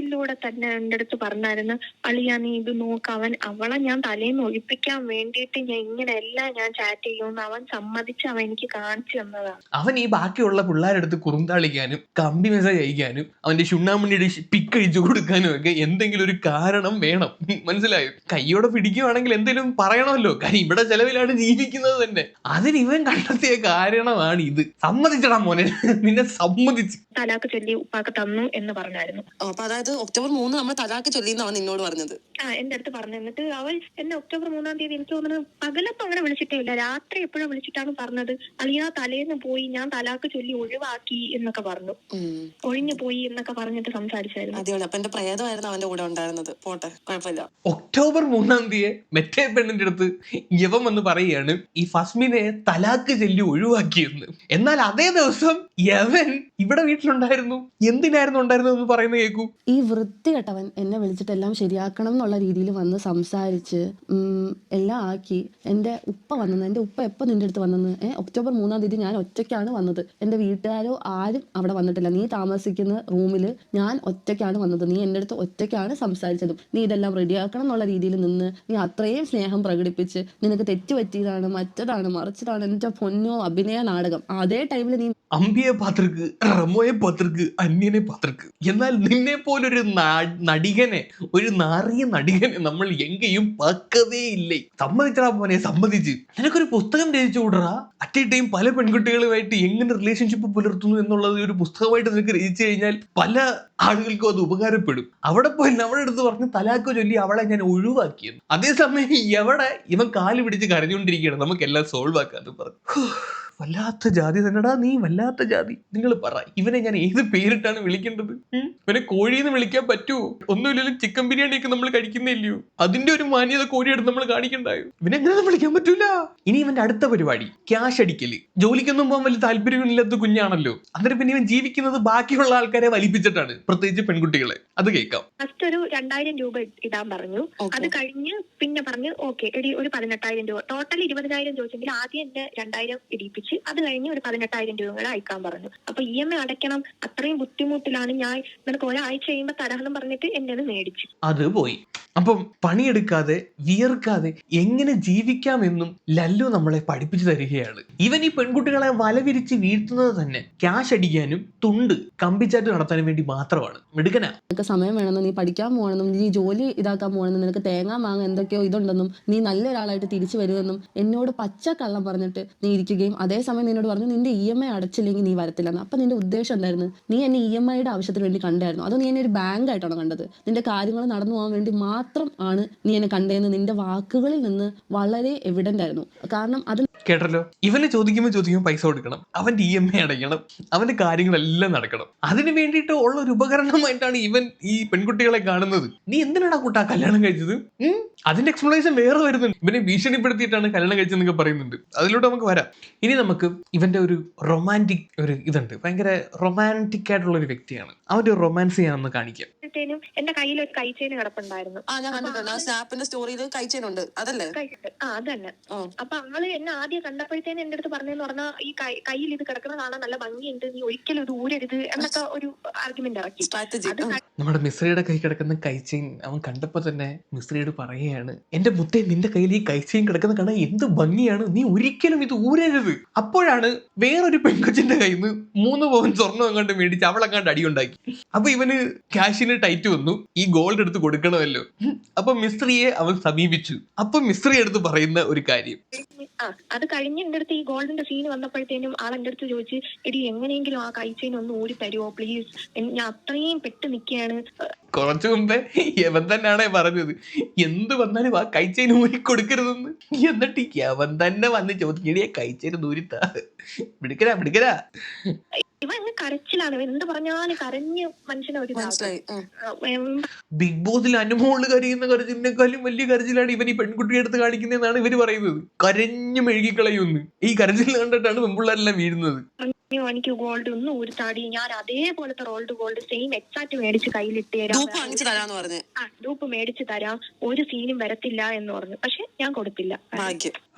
ിലൂടെ തന്നെ എന്റെ അടുത്ത് പറഞ്ഞായിരുന്നു, അളിയാ നീ ഇത് നോക്ക്, അവളെ ഞാൻ തലേന്ന് ഒഴിപ്പിക്കാൻ വേണ്ടിയിട്ട് ഞാൻ ഇങ്ങനെയെല്ലാം ഞാൻ ചാറ്റ് ചെയ്യുമെന്ന് അവൻ സമ്മതിച്ച് അവൻ എനിക്ക് കാണിച്ചു തന്നതാണ്. അവൻ ഈ ബാക്കിയുള്ള പിള്ളേരെടുത്ത് കുറുന്താളിക്കാനും കമ്പി മെസ്സേജ് അയക്കാനും അവന്റെ ചുണ്ണാമണിയുടെ പിക്ക് അയച്ചു കൊടുക്കാനും ഒക്കെ എന്തെങ്കിലും ഒരു കാരണം വേണം. മനസ്സിലായോ? കയ്യോടെ പിടിക്കുവാണെങ്കിൽ എന്തെങ്കിലും പറയണമല്ലോ. കാര്യം ഇവിടെ ചെലവിലാണ് ജീവിക്കുന്നത് തന്നെ. അതിന് ഇവൻ കണ്ടെത്തിയ കാരണമാണ് ഇത്. സമ്മതിച്ചടാ മോനെ, നിന്നെ സമ്മതിച്ചു. തലാക്ക് ചൊല്ലി ഉപ്പാക്ക് തന്നു എന്ന് പറഞ്ഞായിരുന്നു. അപ്പൊ അതായത് ഒക്ടോബർ 3 നമ്മൾ തലാക്ക് ചൊല്ലിന്ന് അവൻ നിന്നോട് പറഞ്ഞത്. എന്റെ അടുത്ത് പറഞ്ഞു. എന്നിട്ട് അവൾ എന്നെ ഒക്ടോബർ 3-ാം തീയതി എനിക്ക് തോന്നുന്നത് പകലപ്പം അങ്ങനെ വിളിച്ചിട്ടേ ഇല്ല, രാത്രി എപ്പോഴും വിളിച്ചിട്ടാണ് പറഞ്ഞത്, അളിയാ തലേന്ന് പോയി ഞാൻ തലാക്ക് ചൊല്ലി ഒഴിവാക്കി എന്നൊക്കെ പറഞ്ഞു, ഒഴിഞ്ഞു പോയി എന്നൊക്കെ പറഞ്ഞിട്ട് സംസാരിച്ചായിരുന്നു. അതെയോ? അപ്പൊ എന്റെ പ്രേതമായിരുന്നു അവന്റെ കൂടെ ഉണ്ടായിരുന്നത്. പോട്ടെ, കുഴപ്പമില്ല. ഒക്ടോബർ 3-ാം തീയതി മറ്റേ പെണ്ണിന്റെ അടുത്ത് യവൻ വന്ന് പറയുകയാണ് ഈ ഫസ്മിനെ തലാക്ക് ചൊല്ലി ഒഴിവാക്കിയെന്ന്. എന്നാൽ അതേ ദിവസം യവൻ ഇവിടെ വീട്ടിലുണ്ടായിരുന്നു. എന്തിനായിരുന്നു ഉണ്ടായിരുന്നു എന്ന് പറയുന്നത് കേൾക്കൂ. ഈ വൃത്തികെട്ടവൻ എന്നെ വിളിച്ചിട്ട് എല്ലാം ശരിയാക്കണം എന്നുള്ള രീതിയിൽ വന്ന് സംസാരിച്ച് എല്ലാം ആക്കി. എൻ്റെ ഉപ്പ എപ്പോൾ നിന്റെ അടുത്ത് വന്നെന്ന്? ഒക്ടോബർ 3-ാം തീയതി ഞാൻ ഒറ്റയ്ക്കാണ് വന്നത്. എൻ്റെ വീട്ടുകാരോ ആരും അവിടെ വന്നിട്ടില്ല. നീ താമസിക്കുന്ന റൂമിൽ ഞാൻ ഒറ്റയ്ക്കാണ് വന്നത്. നീ എൻ്റെ അടുത്ത് ഒറ്റയ്ക്കാണ് സംസാരിച്ചതും. നീ ഇതെല്ലാം റെഡിയാക്കണം എന്നുള്ള രീതിയിൽ നിന്ന് നീ അത്രയും സ്നേഹം പ്രകടിപ്പിച്ച് നിനക്ക് തെറ്റുപറ്റിയതാണ്, മറ്റതാണ്, മറിച്ചതാണ്. എൻ്റെ പൊന്നോ അഭിനയ നാടകം. അതേ ടൈമിൽ നീ അമ്പിയെ പാത്രക്ക്, റമോയെ പാത്രക്ക്, അന്യനെ പാത്രക്ക്. എന്നാൽ നിന്നെ പോലൊരു നടികനെ, ഒരു നാറിയ നടികനെ നമ്മൾ എങ്കയും പാക്കതേ ഇല്ലേ. സമ്മതിച്ചടാ മോനെ, സമ്മതിച്ച്. നിനക്കൊരു പുസ്തകം രചിച്ചു വിടറാ. അറ്റ് എ ടൈം പല പെൺകുട്ടികളുമായിട്ട് എങ്ങനെ റിലേഷൻഷിപ്പ് പുലർത്തുന്നു എന്നുള്ളത് ഒരു പുസ്തകമായിട്ട് നിനക്ക് രചിച്ചു കഴിഞ്ഞാൽ പല ആളുകൾക്കും അത് ഉപകാരപ്പെടും. അവിടെ പോയി നമ്മുടെ അടുത്ത് പറഞ്ഞ് തലാക്ക് ചൊല്ലി അവളെ ഞാൻ ഒഴിവാക്കിയെന്ന്. അതേസമയം ഇവൻ കാല് പിടിച്ച് കരഞ്ഞുകൊണ്ടിരിക്കുകയാണ്, നമുക്കെല്ലാം സോൾവ് ആക്കാന്ന് പറഞ്ഞു. വല്ലാത്ത ജാതി തന്നെടാ നീ, വല്ലാത്ത ജാതി. നിങ്ങൾ പറ, ഇവനെ ഞാൻ ഏത് പേരിട്ടാണ് വിളിക്കേണ്ടത്? ഇവനെ കോഴിന്ന് വിളിക്കാൻ പറ്റുമോ? ഒന്നുമില്ലെങ്കിലും ചിക്കൻ ബിരിയാണി ഒക്കെ നമ്മൾ കഴിക്കുന്നില്ലയോ? അതിന്റെ ഒരു മാന്യത കോഴിയെടുത്ത് നമ്മൾ കാണിക്കണ്ടായോ? ഇവനെങ്ങനെ വിളിക്കാൻ പറ്റൂല. ഇനി ഇവന്റെ അടുത്ത പരിപാടി ക്യാഷ് അടിക്കല്. ജോലിക്കൊന്നും പോകാൻ വലിയ താല്പര്യമില്ലാത്ത കുഞ്ഞാണല്ലോ. അന്നേരം പിന്നെ ഇവൻ ജീവിക്കുന്നത് ബാക്കിയുള്ള ആൾക്കാരെ വലിപ്പിച്ചിട്ടാണ്. പ്രത്യേകിച്ച് പെൺകുട്ടികളെ. അത് കേൾക്കാം. ഫസ്റ്റ് ഒരു 2000 രൂപ ഇടാൻ പറഞ്ഞു. അത് കഴിഞ്ഞ് പിന്നെ പറഞ്ഞു ഓക്കെ എടി ഒരു 18,000 രൂപ, ടോട്ടൽ 20,000 ചോദിച്ചെങ്കിൽ ആദ്യം എന്നെ 2,000 ഇടിപ്പിച്ച് അത് കഴിഞ്ഞ് ഒരു 18,000 രൂപ കൂടെ അയക്കാൻ പറഞ്ഞു. അപ്പൊ EMI അടയ്ക്കണം, അത്രയും ബുദ്ധിമുട്ടിലാണ് ഞാൻ, നിനക്ക് ഒരാഴ്ച കഴിയുമ്പോ തരാമെന്ന് പറഞ്ഞിട്ട് എന്നെ മേടിച്ചു. അത് പോയി. അപ്പം പണിയെടുക്കാതെ വിയർക്കാതെ എങ്ങനെ ജീവിക്കാമെന്നും ലല്ലു നമ്മളെ പഠിപ്പിച്ചു തരികയാണ്. ഇവൻ ഈ പെൺകുട്ടികളെ വലവിരിച്ച് വീഴ്ത്തുന്നത് തന്നെ ക്യാഷ് അടിക്കാനും തുണ്ട് കമ്പിച്ചാറ്റ് നടത്താനും വേണ്ടി മാത്രമാണ്. മിടുക്കനാ. നിനക്ക് സമയം വേണമെന്നും നീ പഠിക്കാൻ പോകണമെന്നും നീ ജോലി ഇതാക്കാൻ പോകണമെന്നും നിനക്ക് തേങ്ങാ മാങ്ങ എന്തൊക്കെയോ ഇതുണ്ടെന്നും നീ നല്ലൊരാളായിട്ട് തിരിച്ചു വരുമെന്നും എന്നോട് പച്ചക്കള്ളം പറഞ്ഞിട്ട് നീ ഇരിക്കുകയും അതേസമയം നിന്നോട് പറഞ്ഞു നിന്റെ EMI അടച്ചില്ലെങ്കിൽ നീ വരത്തില്ലെന്ന്. അപ്പം നിന്റെ ഉദ്ദേശം എന്തായിരുന്നു? നീ എന്നെ EMIയുടെ ആവശ്യത്തിന് വേണ്ടി കണ്ടായിരുന്നു? അതോ നീ എന്നെ ഒരു ബാങ്ക് ആയിട്ടാണ് കണ്ടത്? നിന്റെ കാര്യങ്ങൾ നടന്നു പോകാൻ വേണ്ടി മാത്രം ആണ് നീ എന്നെ കണ്ടതെന്ന് നിന്റെ വാക്കുകളിൽ നിന്ന് വളരെ എവിഡന്റ് ആയിരുന്നു. കാരണം അത് കേട്ടല്ലോ, ഇവനെ ചോദിക്കുമ്പോൾ പൈസ കൊടുക്കണം, അവന്റെ EMI അടയ്ക്കണം, അവന്റെ കാര്യങ്ങളെല്ലാം നടക്കണം. അതിന് വേണ്ടിയിട്ട് ഉള്ള ഒരു ഉപകരണമായിട്ടാണ് ഇവൻ ഈ പെൺകുട്ടികളെ കാണുന്നത്. നീ എന്തിനാണ് കൂട്ടാ കല്യാണം കഴിച്ചത്? അതിന്റെ എക്സ്പ്ലനേഷൻ വേറെ വരുന്നുണ്ട്. ഇവനെ ഭീഷണിപ്പെടുത്തിയിട്ടാണ് കല്യാണം കഴിച്ചെന്നൊക്കെ പറയുന്നുണ്ട്. അതിലൂടെ നമുക്ക് വരാം. ഇനി നമുക്ക് ഇവന്റെ ഒരു റൊമാൻറ്റിക് ഒരു ഇതുണ്ട്. ഭയങ്കര റൊമാൻറ്റിക് ആയിട്ടുള്ള ഒരു വ്യക്തിയാണ്. അവന്റെ ഒരു റൊമാൻസ് ചെയ്യാനൊന്ന് കാണിക്കാം. എന്റെ കയ്യിൽ ഒരു കൈച്ചെയിൻ കിടപ്പുണ്ടായിരുന്നു. ഞാൻ കണ്ടിട്ടുണ്ട് ആ സ്നാപ്പിന്റെ സ്റ്റോറിയിൽ കൈച്ചേനുണ്ട്. അതല്ലേ? അതന്നെ. അപ്പൊ ആള് എന്നെ ആദ്യം കണ്ടപ്പോഴത്തേന് എന്റെ അടുത്ത് പറഞ്ഞെന്ന് പറഞ്ഞാൽ ഈ കയ്യിൽ ഇത് കിടക്കുന്ന കാണാൻ നല്ല ഭംഗിയുണ്ട്, നീ ഒരിക്കലും ഇത് ഊരരുത് എന്നൊക്കെ ഒരു ആർഗ്യുമെന്റ് ഇറക്കി. നമ്മുടെ മിശ്രയുടെ കൈ കിടക്കുന്ന കൈച്ചെയിൻ അവൻ കണ്ടപ്പോ തന്നെ മിശ്രയോട് പറയുകയാണ്, എന്റെ മുത്തേ നിന്റെ കയ്യിൽ ഈ കൈച്ചെയിൻ കിടക്കുന്ന കാണാൻ എന്ത് ഭംഗിയാണ്, നീ ഒരിക്കലും ഇത് ഊരരുത്. അപ്പോഴാണ് വേറൊരു പെൺകൊച്ചിന്റെ കയ്യിൽ നിന്ന് 3 പവൻ സ്വർണ്ണം അങ്ങോട്ട് മേടിച്ച് അവളങ്ങാണ്ട് അടിയുണ്ടാക്കി. അപ്പൊ ഇവന് ക്യാഷിന് ടൈറ്റ് വന്നു, ഈ ഗോൾഡ് എടുത്ത് കൊടുക്കണമല്ലോ. അപ്പൊ മിസ്ത്രിയെ അവൻ സമീപിച്ചു. അപ്പൊ മിസ്ത്രി എടുത്ത് പറയുന്ന ഒരു കാര്യം, അത് കഴിഞ്ഞ് എന്റെ അടുത്ത് ഈ ഗോൾഡിന്റെ സീൻ വന്നപ്പോഴത്തേനും ആൾ എന്റെ അടുത്ത് ചോദിച്ചു, എടി എങ്ങനെയെങ്കിലും ആ കൈച്ചെയിൻ ഒന്ന് ഊരി തരുമോ പ്ലീസ്, ഞാൻ അത്രയും പെട്ട് നിൽക്കുകയാണ്. കുറച്ചു മുമ്പേ യവൻ തന്നെയാണേ പറഞ്ഞത് എന്ത് വന്നാലും ആ കൈച്ചെയിൻ ഊരി കൊടുക്കരുതെന്ന്. എന്നിട്ട് യവൻ തന്നെ വന്ന് ചോദിക്കണേ കൈച്ചെയിൻ ഊരിത്താ. മിടുക്കരാ. ഇവ അങ്ങ് കരച്ചിലാണ്, എന്ത് പറഞ്ഞാലും കരഞ്ഞ് മനുഷ്യനെ ഒരു ബിഗ് ബോസിൽ അനുമോള് കരയുന്ന കരച്ചിലിനേക്കാളും വലിയ കരച്ചിലാണ് ഇവൻ ഈ പെൺകുട്ടിയെ എടുത്ത് കാണിക്കുന്നതെന്നാണ് ഇവര് പറയുന്നത്. കരഞ്ഞു മെഴുകിക്കളയുന്നു. ഈ കരച്ചിൽ കണ്ടിട്ടാണ് പെൺപിള്ളേരെല്ലാം വീഴുന്നത്. എനിക്ക് ഗോൾഡ് ഒന്നും ഊരിത്താടി, ഞാൻ അതേപോലത്തെ ഗോൾഡ് സെയിം എക്സാക്ട് മേടിച്ച് കയ്യിലിട്ട് ഡൂപ്പ് മേടിച്ച് തരാം, ഒരു സീനും വരത്തില്ല എന്ന് പറഞ്ഞു. പക്ഷെ ഞാൻ കൊടുത്തില്ല.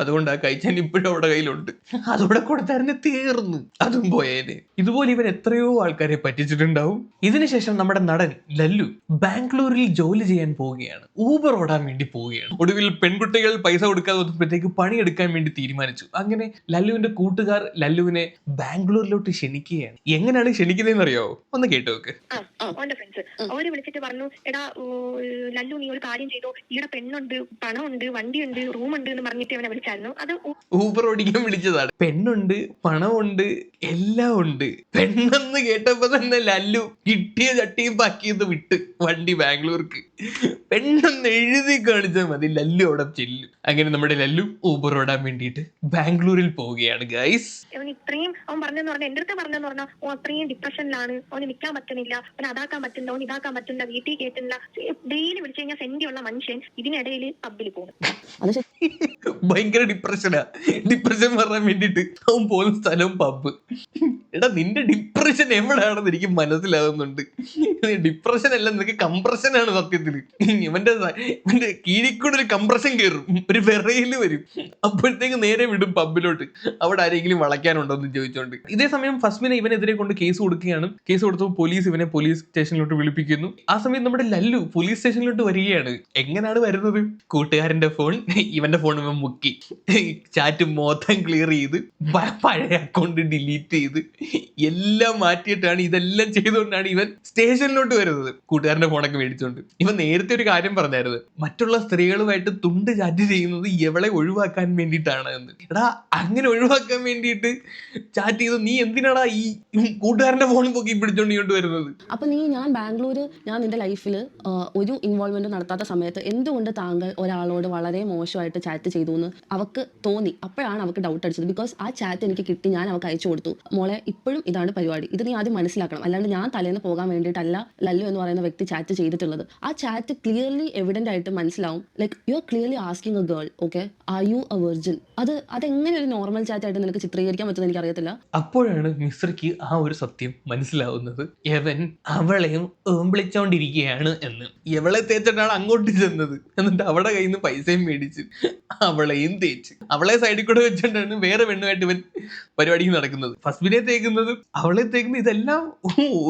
അതുകൊണ്ട് ആ കൈച്ചെയിൻ ഇപ്പോഴും അവിടെ കയ്യിലുണ്ട്. അതോടെ കൊടുത്താരുന്നെ തീർന്നു, അതും പോയേനെ. ഇതുപോലെ ഇവൻ എത്രയോ ആൾക്കാരെ പറ്റിച്ചിട്ടുണ്ടാവും. ഇതിനുശേഷം നമ്മുടെ നടൻ ലല്ലു ബാംഗ്ലൂരിൽ ജോലി ചെയ്യാൻ പോവുകയാണ്. ഊബർ ഓടാൻ വേണ്ടി പോവുകയാണ്. ഒടുവിൽ പെൺകുട്ടികൾ പൈസ കൊടുക്കാതെ വന്നപ്പോഴത്തേക്ക് പണിയെടുക്കാൻ വേണ്ടി തീരുമാനിച്ചു. അങ്ങനെ ലല്ലുവിന്റെ കൂട്ടുകാർ ലല്ലുവിനെ ബാംഗ്ലൂരിലോട്ട് ക്ഷണിക്കുകയാണ്. എങ്ങനെയാണ് ക്ഷണിക്കുന്നതെന്ന് അറിയാവോ? ഒന്ന് കേട്ടു നോക്ക്. ഓന്റെ ഫ്രണ്ട്സ് അവര് വിളിച്ചിട്ട് പറഞ്ഞു, എടാ ലല്ലു നീ ഒരു കാര്യം ചെയ്തോ, ഈടെ പെണ്ണുണ്ട്, പണമുണ്ട്, വണ്ടിയുണ്ട്, റൂമുണ്ട് എന്ന് പറഞ്ഞിട്ട് അവനെ വിളിച്ചായിരുന്നു. അത് ഊബർ ഓടിക്കാൻ വിളിച്ചതാണ്. പെണ്ണുണ്ട്, പണമുണ്ട്, എല്ലാം ഉണ്ട്. പെണ്ണെന്ന് കേട്ടപ്പോ തന്നെ ലല്ലു കിട്ടിയ ചട്ടിയും പാക്കിയത് വിട്ട് വണ്ടി ബാംഗ്ലൂർക്ക്. പെണ്ണെന്ന് എഴുതി കാണിച്ചാൽ മതി, ലല്ലു അവിടെ ചെല്ലും. അങ്ങനെ നമ്മുടെ ലല്ലു ഊബർ ഓടാൻ വേണ്ടിയിട്ട് ബാംഗ്ലൂരിൽ പോവുകയാണ് ഗൈസ്. ഇത്രയും അവൻ പറഞ്ഞെന്ന് പറഞ്ഞാൽ എന്റെ അടുത്ത് പറഞ്ഞെന്ന് പറഞ്ഞാൽ ഓ അത്രയും ഡിപ്രഷനിലാണ്, അവന് നിൽക്കാൻ പറ്റുന്നില്ല, അവൻ അതാക്കാൻ പറ്റില്ല, അവൻ ഇതാക്കാൻ പറ്റില്ല, വീട്ടിൽ കേട്ടില്ല. ഡെയിലി വിളിച്ചു കഴിഞ്ഞാൽ സെന്റിയുള്ള മനുഷ്യൻ ഇതിനിടയിൽ പബ്ബിൽ പോകും. ഭയങ്കര ഡിപ്രഷൻ പറയാൻ വേണ്ടിട്ട് അവൻ പോകുന്ന സ്ഥലവും പബ്ബ്. എടാ നിന്റെ ഡിപ്രഷൻ എവിടെയാണെന്ന് എനിക്ക് മനസ്സിലാവുന്നുണ്ട്. ഡിപ്രഷൻ അല്ല, നിനക്ക് കംപ്രഷൻ ആണ് സത്യത്തില്. ഇവന്റെ കീഴിക്കൂടെ ഒരു കംപ്രഷൻ കയറും, ഒരു വിറയില് വരും. അപ്പോഴത്തേക്ക് നേരെ വിടും പബ്ബിലോട്ട്, അവിടെ ആരെങ്കിലും വളയ്ക്കാനുണ്ടോ എന്ന് ചോദിച്ചോണ്ട്. ഇതേ സമയം ഫസ്മിനെ ഇവനെതിരെ കൊണ്ട് കേസ് കൊടുക്കുകയാണ്. കേസ് കൊടുത്തപ്പോൾ പോലീസ് ഇവനെ പോലീസ് സ്റ്റേഷനിലോട്ട് വിളിപ്പിക്കുന്നു. ആ സമയം നമ്മുടെ ലല്ലു പോലീസ് സ്റ്റേഷനിലോട്ട് വരികയാണ്. എങ്ങനെയാണ് വരുന്നത്? കൂട്ടുകാരന്റെ ഫോൺ ഇവന്റെ ഫോൺ ഇവൻ മുക്കി, ചാറ്റ് മൊത്തം ക്ലിയർ ചെയ്ത്, പഴയ അക്കൗണ്ട് ഡിലീറ്റ് ചെയ്ത്, എല്ലാം മാറ്റിയിട്ടാണ്, ഇതെല്ലാം ചെയ്തുകൊണ്ടാണ് ഇവൻ സ്റ്റേഷനിലോട്ട് വരുന്നത്. കൂട്ടുകാരന്റെ ഫോണൊക്കെ മേടിച്ചോണ്ട്. ഇവൻ നേരത്തെ ഒരു കാര്യം പറഞ്ഞായിരുന്നു, മറ്റുള്ള സ്ത്രീകളുമായിട്ട് തുണ്ട് ചാറ്റ് ചെയ്യുന്നത് എവളെ ഒഴിവാക്കാൻ വേണ്ടിയിട്ടാണ് എന്ന്. എടാ അങ്ങനെ ഒഴിവാക്കാൻ വേണ്ടിയിട്ട് ചാറ്റ് ചെയ്ത് നീ എന്തിനാടാ ഈ കൂട്ടുകാരന്റെ ഫോൺ പൊക്കി പിടിച്ചോണ്ട് ഇങ്ങോട്ട് വരുന്നത്? അപ്പൊ ഞാൻ ബാംഗ്ലൂര് ഞാൻ നിന്റെ ലൈഫിൽ ഒരു ഇൻവോൾവ്മെന്റ് നടത്താത്ത സമയത്ത് എന്തുകൊണ്ട് താങ്കൾ ഒരാളോട് വളരെ മോശമായിട്ട് ചാറ്റ് ചെയ്തു എന്ന് അവക്ക് തോന്നി. അപ്പോഴാണ് അവക്ക് ഡൗട്ട് അടിച്ചത്. ബിക്കോസ് ആ ചാറ്റ് എനിക്ക് കിട്ടി, ഞാൻ അവൾക്ക് അയച്ചു കൊടുത്തു. മോളെ ഇപ്പോഴും ഇതാണ് പരിപാടി. ഇത് നീ ആദ്യം മനസ്സിലാക്കണം. അല്ലാണ്ട് ഞാൻ തലേന്ന് പോകാൻ വേണ്ടിയിട്ടല്ല ലല്ലു എന്ന് പറയുന്ന വ്യക്തി ചാറ്റ് ചെയ്തിട്ടുള്ളത്. ആ ചാറ്റ് ക്ലിയർലി എവിഡന്റ് ആയിട്ട് മനസ്സിലാവും. Like you are clearly asking A girl, okay, are you A virgin? അതെങ്ങനെ ഒരു നോർമൽ ചാറ്റ് ആയിട്ട് നിനക്ക് ചിത്രീകരിക്കാൻ പറ്റുമെന്ന് എനിക്ക് അറിയത്തില്ല. അപ്പോഴാണ് മിശ്രയ്ക്ക് ആ ഒരു സത്യം മനസ്സിലാവുന്നത്. യവൻ അവളെയും വിളിച്ചോണ്ടിരിക്കുകയാണ് എന്ന്. എവളെ തേച്ചിട്ടാണ് അങ്ങോട്ട് ചെന്നത്. എന്നിട്ട് അവളുടെ കയ്യിൽ നിന്ന് പൈസയും മേടിച്ച് അവളെയും തേച്ച് അവളെ സൈഡിൽ കൂടെ വെച്ചിട്ടാണ് വേറെ പെണ്ണുമായിട്ട് ഇവൻ പരിപാടിക്ക് നടക്കുന്നത്. ഫസ്ബിനെ തേക്കുന്നത്, അവളെ തേക്കുന്നത്, ഇതെല്ലാം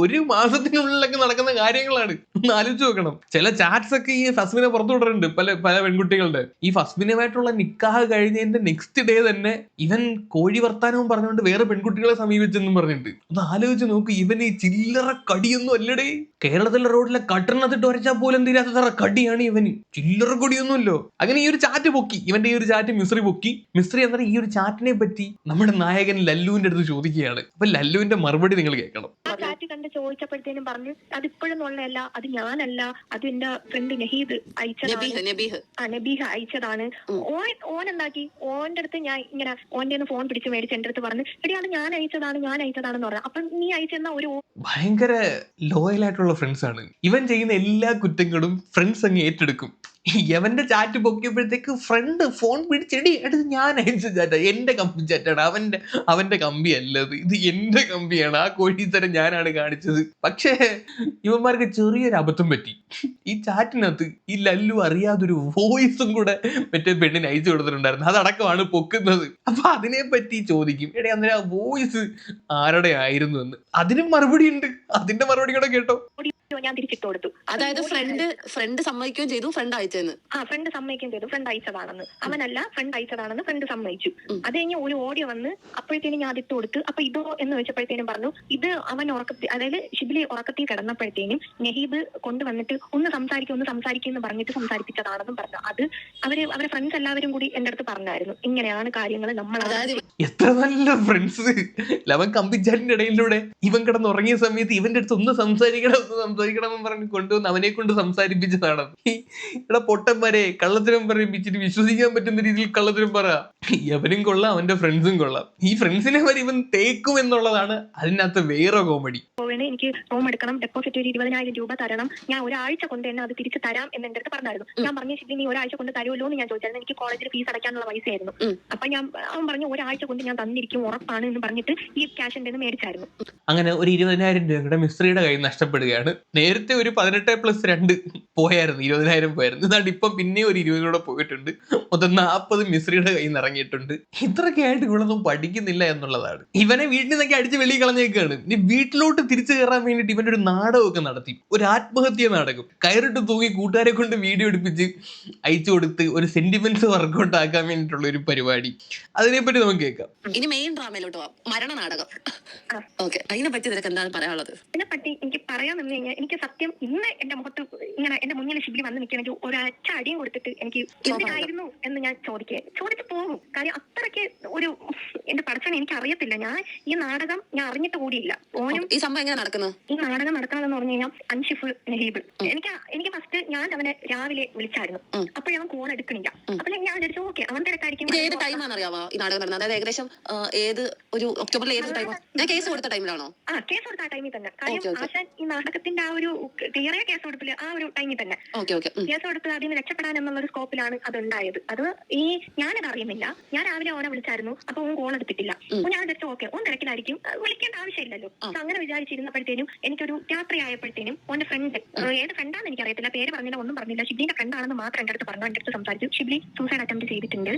ഒരു മാസത്തിനുള്ളിലൊക്കെ നടക്കുന്ന കാര്യങ്ങളാണ്. ഒന്ന് ആലോചിച്ച് നോക്കണം. ചില ചാറ്റ്സ് ഒക്കെ ഈ ഫസ്ബിനെ പുറത്തു വിടാറുണ്ട് പല പെൺകുട്ടികളുടെ. ഈ ഫസ്ബിനുമായിട്ടുള്ള നിക്കാഹ് കഴിഞ്ഞതിന്റെ നെക്സ്റ്റ് ഡേ തന്നെ ഇവൻ കോഴി വർത്താനവും പറഞ്ഞുകൊണ്ട് വേറെ പെൺകുട്ടികളെ സമീപിച്ചെന്നും പറഞ്ഞിട്ടുണ്ട്. ഒന്ന് ആലോചിച്ച് നോക്ക്. ഇവൻ ഈ ചില്ലറ കടിയൊന്നും അല്ലടേ. കേരളത്തിലെ റോഡിലെ കട്ടറിനകത്തിട്ട് വരച്ചാൽ പോലും തീരാത്ത കടിയാണ് ഇവന്. ചില്ലറ കൊടിയൊന്നുമല്ലോ. അങ്ങനെ ഈ ഒരു ചാറ്റ് പൊക്കി, ഇവന്റെ ഈ ഒരു ചാറ്റ് മിസ്രി പൊക്കി. മിസ്രി അന്നേരം ഈ ഒരു ചാറ്റിനെ പറ്റി നമ്മുടെ നായകൻ ലല്ലുവിന്റെ അടുത്ത് ചോദിക്കുകയാണ്. അപ്പൊ ലല്ലുവിന്റെ മറുപടി നിങ്ങൾ കേൾക്കണം. ആ ചാറ്റ് കണ്ട് ചോദിച്ചപ്പോഴത്തേനും പറഞ്ഞു അതിപ്പോഴും ഉള്ളതല്ല, അത് ഞാനല്ല, അത് എന്റെ ഫ്രണ്ട് നഹീദ് അയച്ചതാണ്, നബീഹ അയച്ചതാണ്. ഓൻ എന്താക്കി, ഓന്റെ അടുത്ത് ഞാൻ ഇങ്ങനെ ഓന്റെ ഫോൺ പിടിച്ച് മേടിച്ച് എന്റെ അടുത്ത് പറഞ്ഞു, എടി അത് ഞാൻ അയച്ചതാണെന്ന് പറഞ്ഞു. അപ്പൊ നീ അയച്ചെന്ന ഒരു ഭയങ്കര ലോയൽ ആയിട്ടുള്ള ഫ്രണ്ട്സ് ആണ്. ഇവൻ ചെയ്യുന്ന എല്ലാ കുറ്റങ്ങളും ഫ്രണ്ട്സ് അങ്ങ് ഏറ്റെടുക്കും. യവന്റെ ചാറ്റ് പൊക്കിയപ്പോഴത്തേക്ക് ഫ്രണ്ട് ഫോൺ പിടിച്ചെടി എടുത്ത് ഞാൻ അയച്ച ചാറ്റാ, എന്റെ കമ്പി ചാറ്റാണ്, അവന്റെ കമ്പി അല്ലത്, ഇത് എന്റെ കമ്പിയാണ്, ആ കോഴീത്തരം ഞാനാണ് കാണിച്ചത്. പക്ഷേ ഇവന്മാർക്ക് ചെറിയൊരു അബദ്ധം പറ്റി. ഈ ചാറ്റിനകത്ത് ഈ ലല്ലു അറിയാതൊരു വോയിസും കൂടെ മറ്റേ പെണ്ണിന് അയച്ചു കൊടുത്തിട്ടുണ്ടായിരുന്നു. അതടക്കമാണ് പൊക്കുന്നത്. അപ്പൊ അതിനെ പറ്റി ചോദിക്കും, എടേ അന്നേരം ആ വോയിസ് ആരുടെ ആയിരുന്നു എന്ന്. അതിനും മറുപടി ഉണ്ട്. അതിന്റെ മറുപടി കൂടെ കേട്ടോ. ഞാൻ തിരിച്ചിട്ട് കൊടുത്തു. അതായത് ഫ്രണ്ട് സമ്മതിക്കുകയും ചെയ്തു ഫ്രണ്ട് അയച്ചെന്ന്. ഫ്രണ്ട് സമ്മതിക്കുകയും ചെയ്തു ഫ്രണ്ട് അയച്ചതാണെന്ന്. അവനല്ല, ഫ്രണ്ട് അയച്ചതാണെന്ന് ഫ്രണ്ട് സമ്മതിച്ചു. അത് കഴിഞ്ഞ് ഒരു ഓഡിയോ വന്ന് അപ്പോഴത്തേനും ഞാൻ അതിട്ട് കൊടുത്ത്. അപ്പൊ ഇതോ എന്ന് വെച്ചപ്പോഴത്തേനും പറഞ്ഞു ഇത് അവൻ ഉറക്കത്തിൽ, അതായത് ഷിബിലി ഉറക്കത്തിൽ കിടന്നപ്പോഴത്തേനും നഹീബ് കൊണ്ടുവന്നിട്ട് ഒന്ന് സംസാരിക്കും എന്ന് പറഞ്ഞിട്ട് സംസാരിപ്പിച്ചതാണെന്നും പറഞ്ഞു. അത് അവരെ ഫ്രണ്ട്സ് എല്ലാവരും കൂടി എന്റെ അടുത്ത് പറഞ്ഞായിരുന്നു, ഇങ്ങനെയാണ് കാര്യങ്ങൾ. നമ്മൾ അതായത് എത്ര നല്ല ഫ്രണ്ട്സ്. ലവൻ കമ്പിച്ചാറ്റിന്റെ ഇടയിലൂടെ ഇവൻ കിടന്ന് ഉറങ്ങിയ സമയത്ത് ഇവന്റെ അടുത്ത് ഒന്ന് സംസാരിക്കണമെന്ന് പറഞ്ഞ് കൊണ്ടുവന്ന് അവനെ കൊണ്ട് സംസാരിപ്പിച്ചതാണ്. ഇവിടെ പൊട്ടന്മാരെ കള്ളത്തരം പറയിപ്പിച്ചിട്ട് വിശ്വസിക്കാൻ പറ്റുന്ന രീതിയിൽ കള്ളത്തരം പറ. അവനും കൊള്ളാം, അവന്റെ ഫ്രണ്ട്സും കൊള്ളാം. ഈ ഫ്രണ്ട്സിനെ വരെ ഇവൻ തേക്കും എന്നുള്ളതാണ് അതിനകത്ത് വേറെ കോമഡി. എനിക്ക് റൂം എടുക്കണം, ഡെപ്പോസിറ്റ് ഒരു 20,000 രൂപ തരണം, ഞാൻ ഒരാഴ്ച കൊണ്ട് തന്നെ അത് തിരിച്ചു തരാം എന്ന് എന്റെ അടുത്ത് പറഞ്ഞായിരുന്നു. ഞാൻ പറഞ്ഞു ശരി നീ ഒരാഴ്ച കൊണ്ട് തരുമല്ലോ എന്ന് ഞാൻ ചോദിച്ചായിരുന്നു. എനിക്ക് കോളേജിൽ ഫീസ് അടയ്ക്കാനുള്ള പൈസയായിരുന്നു. അപ്പൊ അവൻ പറഞ്ഞു ഒരാഴ്ച കൊണ്ട് ഞാൻ തന്നിരിക്കും, ഉറപ്പാണ് എന്ന് പറഞ്ഞിട്ട് ഈ ക്യാഷ് എന്റെ മേടിച്ചായിരുന്നു. അങ്ങനെ ഒരു 20,000 രൂപയുടെ മിസ്ത്രിയുടെ കയ്യിൽ നഷ്ടപ്പെടുകയാണ്. നേരത്തെ ഒരു 18+2 പോയായിരുന്നു, 20,000 പോയായിരുന്നു. എന്നാണ്ട് ഇപ്പം പിന്നെ ഒരു 20 കൂടെ പോയിട്ടുണ്ട്. മൊത്തം 40 മിസ്ത്രിയുടെ കയ്യിൽ നിന്ന് ഇറങ്ങിയിട്ടുണ്ട്. ഇത്രയൊക്കെ ആയിട്ട് ഇവളൊന്നും പഠിക്കുന്നില്ല എന്നുള്ളതാണ്. ഇവനെ വീട്ടിൽ നിന്നൊക്കെ അടിച്ച് വെളിയിൽ കളഞ്ഞേക്കാണ്. ഇനി വീട്ടിലോട്ട് തിരിച്ചു കയറാൻ വേണ്ടിയിട്ട് ഇവന്റെ ഒരു നാടകമൊക്കെ നടത്തി, ഒരു ആത്മഹത്യ നാടകം. കയറിട്ട് തൂങ്ങി കൂട്ടുകാരെ കൊണ്ട് വീഡിയോ എടുപ്പിച്ച് അയച്ചു കൊടുത്ത് ഒരു സെന്റിമെന്റ്സ് വർക്കൗട്ട് ആക്കാൻ വേണ്ടിയിട്ടുള്ള ഒരു പരിപാടി. അതിനെപ്പറ്റി നമുക്ക് കേൾക്കാം. ഇനി മെയിൻ ഡ്രാമയിലോട്ട് പോവാം, മരണ നാടകം. ഓക്കെ, അതിനെ പറ്റി നിനക്ക് എന്താണ് പറയാനുള്ളത്? ഇതിനെപ്പറ്റി എനിക്ക് പറയാൻ നിന്ന് കഴിഞ്ഞാൽ എനിക്ക് സത്യം ഇന്ന് എന്റെ മുഖത്ത് ഇങ്ങനെ എന്റെ മുന്നിൽ ഷിബിലി വന്ന് നിൽക്കണമെങ്കിൽ ഒരൊറ്റ അടിയും കൊടുത്തിട്ട് എനിക്ക് എന്തിനായിരുന്നു എന്ന് ഞാൻ ചോദിച്ചു പോകും. കാര്യം അത്രയ്ക്ക് ഒരു എന്റെ പടച്ചനെ എനിക്ക് അറിയത്തില്ല. ഈ നാടകം ഞാൻ അറിഞ്ഞിട്ട് കൂടിയില്ല. ഓനും ഈ സംഭവം എങ്ങനെ നടക്കുന്നത്? ഈ നാടകം നടക്കണമെന്ന് പറഞ്ഞു കഴിഞ്ഞാൽ അൻഷിഫ് നഹീബ് എനിക്ക് ഫസ്റ്റ് ഞാൻ അവനെ രാവിലെ വിളിച്ചായിരുന്നു. അപ്പോഴേ അവൻ കോൾ എടുക്കണില്ല. അപ്പൊ ഞാൻ വിചാരിച്ചു ഓക്കെ അവൻ തിരക്കായിരിക്കും. ഏത് ടൈമാണെന്ന് അറിയാമോ ഈ നാടകം നടന്നത്? അതായത് ഏകദേശം ഏത് ഒരു ഒക്ടോബറിൽ ഏത് ടൈം? ഞാൻ കേസ് കൊടുത്ത ടൈമിലാണോ? കേസ് കൊടുത്ത ആ ടൈമിൽ തന്നെ. കാര്യം ആശാൻ ഈ നാടകത്തിന്റെ ആ ഒരു ക്ലിയർ കേസ് കൊടുപ്പില് ആ ഒരു ടൈമിൽ തന്നെ കേസ് കൊടുത്ത് അതിൽ നിന്ന് രക്ഷപ്പെടാൻ എന്നുള്ള ഒരു സ്കോപ്പിലാണ് അത് ഉണ്ടായത്. അത് ഞാനത് അറിയുന്നില്ല. ഞാൻ രാവിലെ ഓനെ വിളിച്ചായിരുന്നു. അപ്പൊ ഓൻ കോൾ എടുത്തിട്ടില്ല. ഞാൻ വിചാരിച്ചു ഓക്കെ ഓൻ തിരക്കിലായിരിക്കും, വിളിക്കേണ്ട ആവശ്യമില്ലല്ലോ. അങ്ങനെ വിചാരിച്ചിരുന്നപ്പോഴത്തേനും എനിക്കൊരു രാത്രി ആയപ്പോഴത്തേനും ഓന്റെ ഫ്രണ്ട്, ഏത് ഫ്രണ്ടാന്ന് എനിക്കറിയത്തില്ല, പേര് പറഞ്ഞില്ല, ഒന്നും പറഞ്ഞില്ല, ഷിബ്ലിന്റെ ഫ്രണ്ടാണെന്ന് മാത്രം എന്റെ അടുത്ത് പറഞ്ഞു. എന്റെ അടുത്ത് സംസാരിച്ചു, ഷിബ്ലി സൂസൈഡ് അറ്റംപ്റ്റ് ചെയ്തിട്ടുണ്ട്,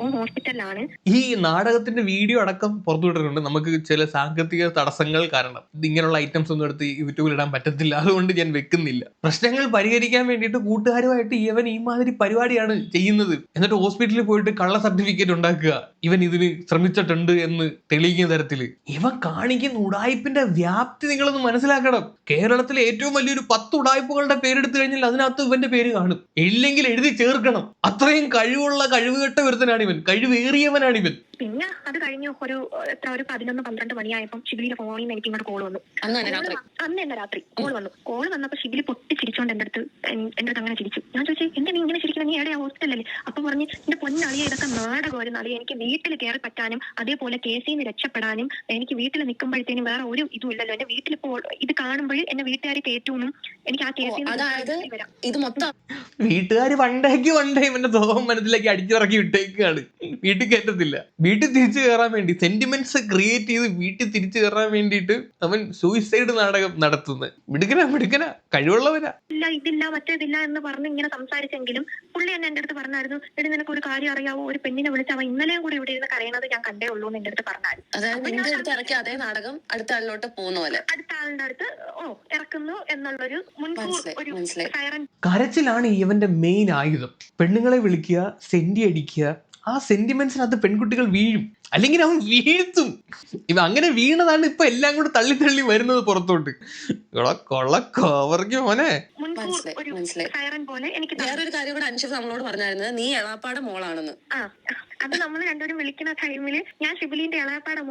ഓൻ ഹോസ്പിറ്റലിലാണ്. ഈ നാടകത്തിന്റെ വീഡിയോ അടക്കം പുറത്തുവിട്ടിട്ടുണ്ട്. നമുക്ക് ചില സാങ്കേതിക തടസ്സങ്ങൾ കാരണം ഇങ്ങനെയുള്ള ഐറ്റംസ് ഒന്നും എടുത്ത് യൂട്യൂബിൽ ഇടാൻ പറ്റത്തില്ല. അതുകൊണ്ട് ഞാൻ വെക്കുന്നില്ല. പ്രശ്നങ്ങൾ പരിഹരിക്കാൻ വേണ്ടിയിട്ട് കൂട്ടുകാരുമായിട്ട് ഇവൻ ഈ മാതിരി പരിപാടിയാണ് ചെയ്യുന്നത്. എന്നിട്ട് ഹോസ്പിറ്റലിൽ പോയിട്ട് കള്ള സർട്ടിഫിക്കറ്റ് ഉണ്ടാക്കുക, ഇവൻ ഇതിന് ശ്രമിച്ചിട്ടുണ്ട് എന്ന് തെളിയിക്കുന്ന തരത്തില്. ഇവൻ കാണിക്കുന്ന ഉടായ്പിന്റെ വ്യാപ്തി നിങ്ങളൊന്ന് മനസ്സിലാക്കണം. കേരളത്തിലെ ഏറ്റവും വലിയൊരു 10 ഉടായ്പകളുടെ പേരെടുത്തു കഴിഞ്ഞാൽ അതിനകത്ത് ഇവന്റെ പേര് കാണും. ഇല്ലെങ്കിൽ എഴുതി ചേർക്കണം. അത്രയും കഴിവുകെട്ട ഒരുത്തനാണ് ഇവൻ, കഴിവേറിയവനാണ് ഇവൻ. പിന്നെ അത് കഴിഞ്ഞ് ഒരു 11-12 മണിയായപ്പോൾ ഷിബിലിയുടെ ഫോണിൽ നിന്ന് എനിക്ക് ഇങ്ങോട്ട് കോൾ വന്നു. അന്ന് തന്നെ രാത്രി കോൾ വന്നപ്പോൾ ഷിബിലി പൊട്ടി ചിരിച്ചോണ്ട് എൻ്റെ അടുത്ത് അങ്ങനെ ചിരിച്ചു. ഞാൻ ചോദിച്ചു, എന്താ നീ ഇങ്ങനെ ചിരിക്കുന്നത്, നീ എവിടെയാ ഹോസ്പിറ്റലല്ലേ? അപ്പൊ പറഞ്ഞ്, എന്റെ പൊന്നളിയ ഇതൊക്കെ നാടകമായിരുന്നു അളിയ, എനിക്ക് വീട്ടിൽ കയറി പറ്റാനും അതേപോലെ കേസിൽ നിന്ന് രക്ഷപ്പെടാനും എനിക്ക് വീട്ടിൽ നിൽക്കുമ്പോഴത്തേനും വേറെ ഒരു ഇതും ഇല്ലല്ലോ. എന്റെ വീട്ടിലിപ്പോ ഇത് കാണുമ്പോൾ എന്നെ വീട്ടുകാർ കയറ്റൂന്നും എനിക്ക് ആ കേസിൽ ഇത് മൊത്തം വീട്ടുകാർ വണ്ടേക്ക് ഇവന്റെ സ്വഭാവം മനസ്സിലേക്ക് അടിച്ചിറക്കി വിട്ടേക്കാണ്. വീട്ടിൽ കയറ്റത്തില്ല. വീട്ടിൽ തിരിച്ചു കയറാൻ വേണ്ടി സെന്റിമെന്റ്സ് ക്രിയേറ്റ് ചെയ്ത് വീട്ടിൽ തിരിച്ചു കയറാൻ വേണ്ടിയിട്ട് അവൻ സൂയിസൈഡ് നാടകം നടത്തുന്നത്. മിടുക്കന കഴിവുള്ളവനാ. ഇല്ല ഇതില്ല മറ്റേതില്ല എന്ന് പറഞ്ഞ് ഇങ്ങനെ സംസാരിച്ചെങ്കിലും പുള്ളി എന്നെ എന്റെ അടുത്ത് പറഞ്ഞായിരുന്നു, എടി നിനക്ക് ഒരു കാര്യം അറിയാവോ, ഒരു പെണ്ണിനെ വിളിച്ച് അവൻ ഇന്നലെയും കൂടി ഇവിടെ ഇരുന്ന് കരയണത് ഞാൻ കണ്ടേ ഉള്ളൂ എന്ന് എന്റെ അടുത്ത് പറഞ്ഞായിരുന്നു. അതേ നാടകം അടുത്ത ആളിലോട്ട് പോകുന്ന പോലെ അടുത്ത ആളുടെ അടുത്ത് ഇറക്കുന്നു എന്നുള്ളൊരു മുൻകൂർ ഒരു സൈറൻ കരച്ചിലാണ് ഇവന്റെ മെയിൻ ആയുധം. പെണ്ണുങ്ങളെ വിളിക്കുക, സെന്റി അടിക്കുക. ആ സെന്റിമെന്റ്സിനകത്ത് പെൺകുട്ടികൾ വീഴും, അല്ലെങ്കിൽ അവൻ വീഴ്ത്തും. ഇവ അങ്ങനെ വീണതാണ് ഇപ്പൊ എല്ലാം കൂടെ തള്ളി വരുന്നത് പുറത്തോട്ട്. കോവർക്കും മോനെ. വേറൊരു കാര്യം കൂടെ അൻഷിഫ് നമ്മളോട് പറഞ്ഞായിരുന്നു, നീ എളാപ്പാടെ മോളാണെന്ന്. അത് നമ്മൾ രണ്ടുപേരും വിളിക്കുന്ന ടൈമില് ഞാൻ ഷിബിലിന്റെ എളാപ്പാടെ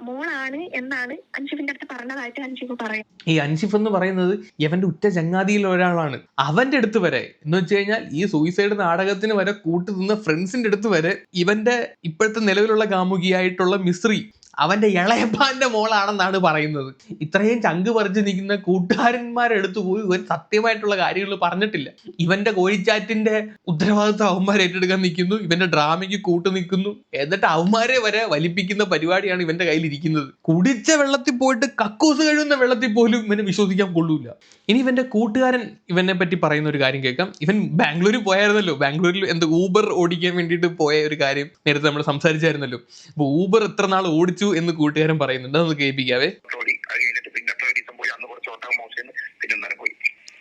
മോളാണ് എന്നാണ് അൻഷിഫിന്റെ അടുത്ത് പറഞ്ഞതായിട്ട് അൻഷിഫ് പറയും. ഈ അൻഷിഫ് എന്ന് പറയുന്നത് ഇവന്റെ ഉറ്റ ചങ്ങാതിയിൽ ഒരാളാണ്. അവന്റെ അടുത്ത് വരെ എന്ന് വെച്ച് കഴിഞ്ഞാൽ ഈ സൂയിസൈഡ് നാടകത്തിന് വരെ കൂട്ടു നിന്ന ഫ്രണ്ട്സിന്റെ അടുത്ത് വരെ ഇവന്റെ ഇപ്പോഴത്തെ നിലവിലുള്ള കാമുകിയായിട്ടുള്ള മിസ്രി അവന്റെ ഇളയപ്പാന്റെ മോളാണെന്നാണ് പറയുന്നത്. ഇത്രയും ചങ്ക് പറിച്ച് നിൽക്കുന്ന കൂട്ടുകാരന്മാരെടുത്ത് പോയി ഇവൻ സത്യമായിട്ടുള്ള കാര്യങ്ങൾ പറഞ്ഞിട്ടില്ല. ഇവന്റെ കോഴിച്ചാറ്റിന്റെ ഉത്തരവാദിത്വം അവന്മാർ ഏറ്റെടുക്കാൻ നിൽക്കുന്നു, ഇവന്റെ ഡ്രാമയ്ക്ക് കൂട്ടു നിൽക്കുന്നു. എന്നിട്ട് അവന്മാരെ വരെ വലിപ്പിക്കുന്ന പരിപാടിയാണ് ഇവന്റെ കയ്യിലിരിക്കുന്നത്. കുടിച്ച വെള്ളത്തിൽ പോയിട്ട് കക്കൂസ് കഴിയുന്ന വെള്ളത്തിൽ പോലും ഇവനെ വിശ്വസിക്കാൻ കൊള്ളൂല. ഇനി ഇവന്റെ കൂട്ടുകാരൻ ഇവനെ പറ്റി പറയുന്ന ഒരു കാര്യം കേൾക്കാം. ഇവൻ ബാംഗ്ലൂരിൽ പോയായിരുന്നല്ലോ. ബാംഗ്ലൂരിൽ ഊബർ ഓടിക്കാൻ വേണ്ടിയിട്ട് പോയ ഒരു കാര്യം നേരത്തെ നമ്മൾ സംസാരിച്ചായിരുന്നല്ലോ. അപ്പൊ ഊബർ എത്ര നാൾ ഓടിച്ചു എന്ന് കൂട്ടുകാരൻ പറയുന്നുണ്ട്. അതൊന്ന് കേൾപ്പിക്കാവേ.